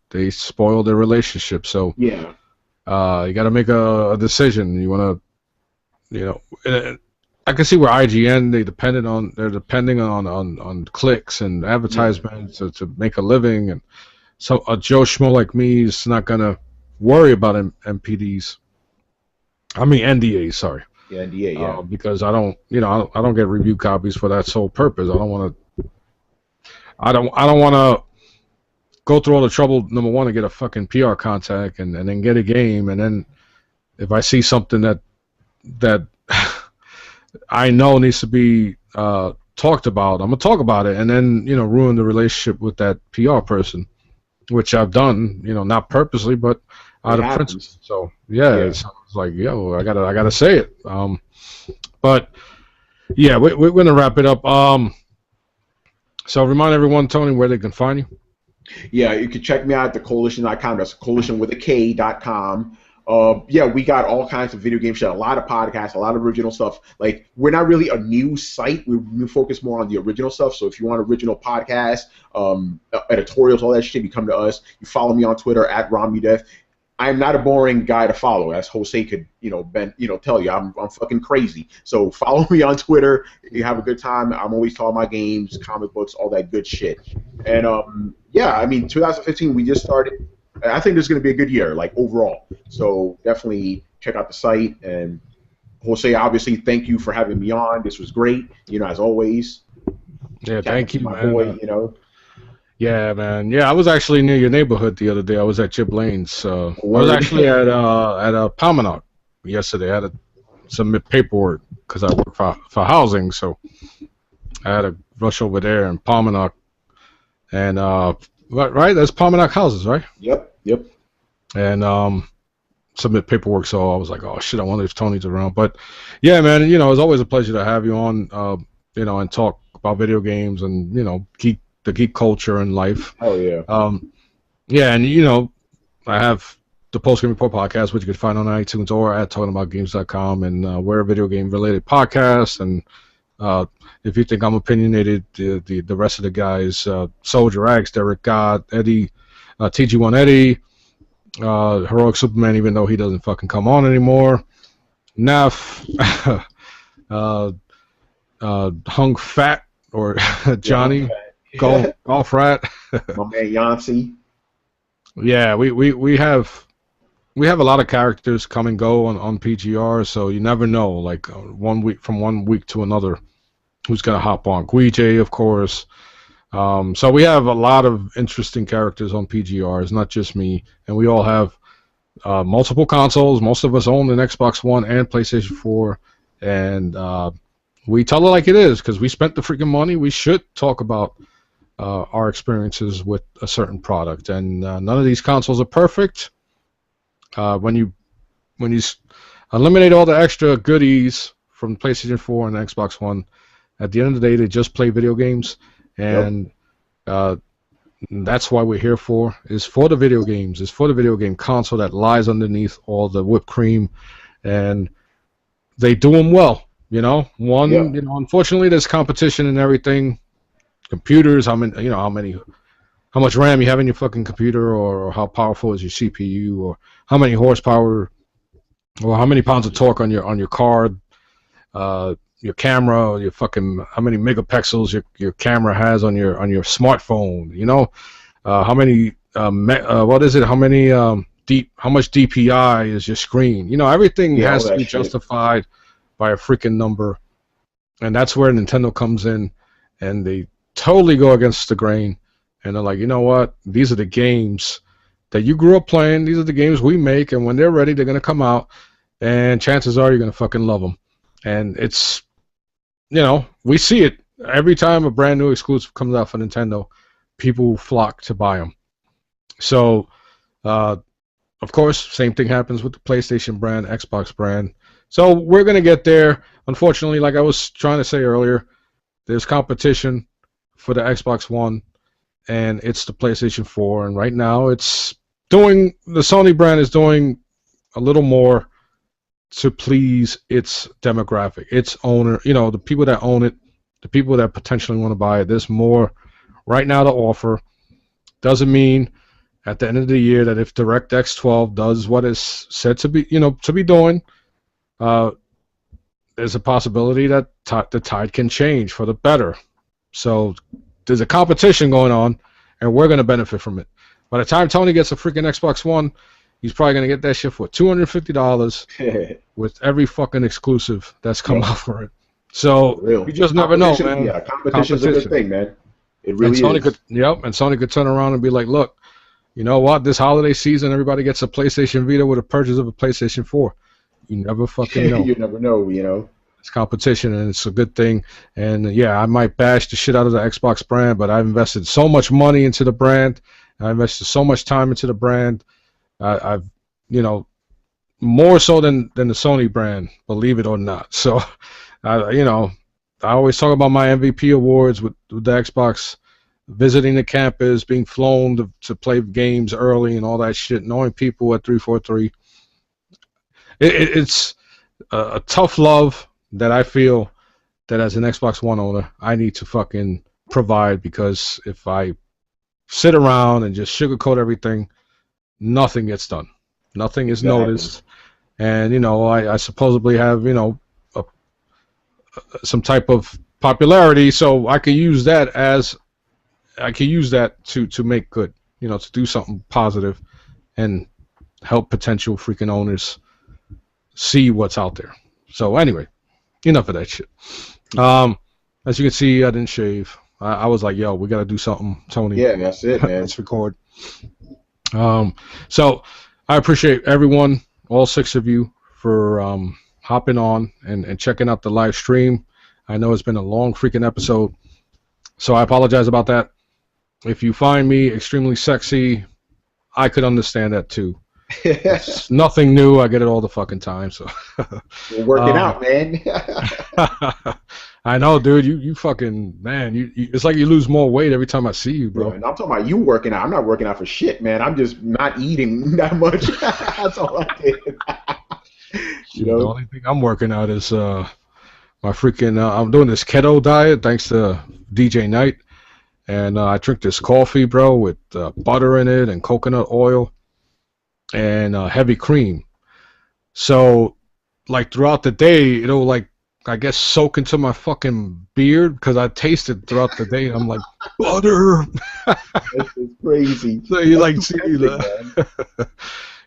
they spoil their relationship. So you got to make a decision. You want to, I can see where IGN they're depending on clicks and advertisements to make a living, and so a Joe Schmo like me is not gonna worry about NPDs. I mean NDAs, sorry. Yeah, NDA, yeah. Because I don't get review copies for that sole purpose. I don't want to go through all the trouble. Number one, to get a fucking PR contact and then get a game, and then if I see something that I know needs to be talked about, I'm gonna talk about it, and then ruin the relationship with that PR person, which I've done, not purposely, but out of principle. So it's like, yo, I gotta say it. But yeah, we're gonna wrap it up. So remind everyone, Tony, where they can find you. Yeah, you can check me out at the coalition.com. That's coalition with a K.com. We got all kinds of video game shit, a lot of podcasts, a lot of original stuff. Like, we're not really a news site. We focus more on the original stuff. So if you want original podcasts, editorials, all that shit, you come to us. You follow me on Twitter at RomUdeath. I'm not a boring guy to follow, as Jose could, tell you. I'm fucking crazy. So follow me on Twitter. You have a good time. I'm always talking about games, comic books, all that good shit. And 2015, we just started. I think this is going to be a good year, like, overall. So definitely check out the site. And Jose, obviously, thank you for having me on. This was great, as always. Yeah, thank you, my man. Boy, Yeah, man. Yeah, I was actually near your neighborhood the other day. I was at Chip Lane's. I was actually at Palmanock yesterday. I had to submit paperwork because I work for housing, so I had to rush over there in Palmanock. And right, there's Palmanock houses, right? Yep. And submit paperwork. So I was like, oh shit, I wonder if Tony's around. But yeah, man, it's always a pleasure to have you on, and talk about video games and the geek culture and life. Oh yeah. And I have the Post Game Report podcast, which you can find on iTunes or at talkingaboutgames.com, and we're a video game related podcast. And if you think I'm opinionated, the rest of the guys, Soldier X, Derek God, Eddie, TG1 Eddie, Heroic Superman, even though he doesn't fucking come on anymore, Neff, Hung Fat, or Johnny, Golf Rat. My man Yancey. Yeah, we have a lot of characters come and go on PGR, so you never know. Like one week to another, who's gonna hop on? Guije, of course. So we have a lot of interesting characters on PGRs, not just me, and we all have multiple consoles. Most of us own an Xbox One and PlayStation 4, and we tell it like it is because we spent the freaking money. We should talk about our experiences with a certain product. And none of these consoles are perfect. When you eliminate all the extra goodies from PlayStation 4 and Xbox One, at the end of the day, they just play video games, Yep. and that's why we're here for. Is for the video games. Is for the video game console that lies underneath all the whipped cream, and they do them well. Yep. Unfortunately, there's competition and everything. Computers, how much RAM you have in your fucking computer, or how powerful is your CPU, or how many horsepower, or how many pounds of torque on your card, your camera, or your fucking how many megapixels your camera has on your smartphone. How many what is it? How much DPI is your screen? Everything Yeah. All has to that be shit. justified by a freaking number, and that's where Nintendo comes in, and they totally go against the grain, and they're like, you know what? These are the games that you grew up playing. These are the games we make, and when they're ready, they're gonna come out, and chances are you're gonna fucking love them. And it's we see it every time a brand new exclusive comes out for Nintendo, people flock to buy them. So, uh, of course, same thing happens with the PlayStation brand, Xbox brand. So we're gonna get there. Unfortunately, like I was trying to say earlier, there's competition for the Xbox One, and it's the PlayStation 4. And right now, the Sony brand is doing a little more to please its demographic, its owner. The people that own it, the people that potentially want to buy it. There's more right now to offer. Doesn't mean at the end of the year that if DirectX 12 does what it's said to be doing, uh, there's a possibility that the tide can change for the better. So there's a competition going on, and we're going to benefit from it. By the time Tony gets a freaking Xbox One, he's probably going to get that shit for $250 For with every fucking exclusive that's come out for it. So real. you just never know, man. Yeah, competition's a good thing, man. It And really Sony is. could turn around and be like, look, you know what? This holiday season, everybody gets a PlayStation Vita with a purchase of a PlayStation 4. You never fucking know. You never know. It's competition, and it's a good thing. And yeah, I might bash the shit out of the Xbox brand, but I've invested so much money into the brand. I invested so much time into the brand. I've, more so than the Sony brand, believe it or not. So, I always talk about my MVP awards with the Xbox, visiting the campus, being flown to play games early and all that shit, knowing people at 343. It's a tough love that I feel that as an Xbox One owner, I need to fucking provide, because if I sit around and just sugarcoat everything, nothing gets done. Nothing is Exactly. noticed. And, I supposedly have, a, some type of popularity, so I could use that to make good, to do something positive and help potential freaking owners see what's out there. So anyway, enough of that shit. As you can see, I didn't shave. I was like, yo, we got to do something, Tony. Yeah, that's it, man. Let's record. So I appreciate everyone, all 6 of you, for hopping on and checking out the live stream. I know it's been a long freaking episode, so I apologize about that. If you find me extremely sexy, I could understand that too. It's nothing new. I get it all the fucking time. So You're working out, man. I know, dude. You fucking man. You it's like you lose more weight every time I see you, bro. Yeah, and I'm talking about you working out. I'm not working out for shit, man. I'm just not eating that much. That's all I did. The only thing I'm working out is my freaking. I'm doing this keto diet thanks to DJ Knight, and I drink this coffee, bro, with butter in it and coconut oil and heavy cream. So, like throughout the day, it'll like I guess soak into my fucking beard because I taste it throughout the day. I'm like butter. It's crazy. So you That's like too see tempting, man. the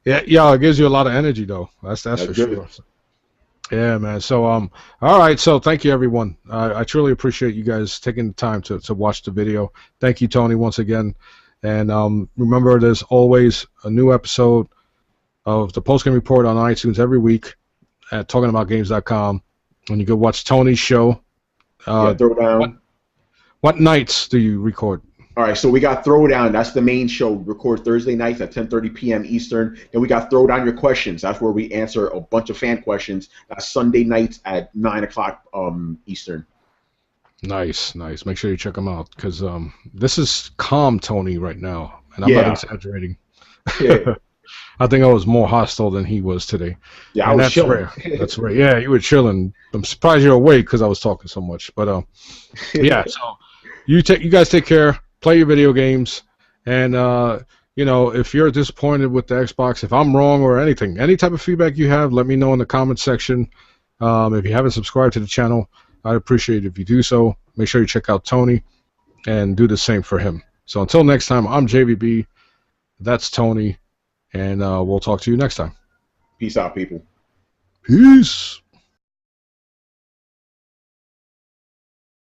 yeah, it gives you a lot of energy though. That's That's for good. sure. Yeah, man. So all right. So thank you, everyone. I truly appreciate you guys taking the time to watch the video. Thank you, Tony, once again. And remember, there's always a new episode of the Postgame Report on iTunes every week at talkingaboutgames.com. And you can watch Tony's show. Yeah, throw down. What nights do you record? All right, so we got Throwdown. That's the main show. We record Thursday nights at 10:30 p.m. Eastern. Then we got Throwdown Your Questions. That's where we answer a bunch of fan questions. That's Sunday nights at 9 o'clock Eastern. Nice, nice. Make sure you check him out because this is calm Tony right now, and I'm not Yeah, exaggerating. yeah, I think I was more hostile than he was today, yeah. I and was that's chilling. rare. That's rare. Yeah, you were chilling. I'm surprised you're awake because I was talking so much. But yeah. So you guys take care. Play your video games, and if you're disappointed with the Xbox, if I'm wrong or anything, any type of feedback you have, let me know in the comment section. If you haven't subscribed to the channel, I'd appreciate it if you do so. Make sure you check out Tony and do the same for him. So until next time, I'm JVB. That's Tony, and we'll talk to you next time. Peace out, people. Peace.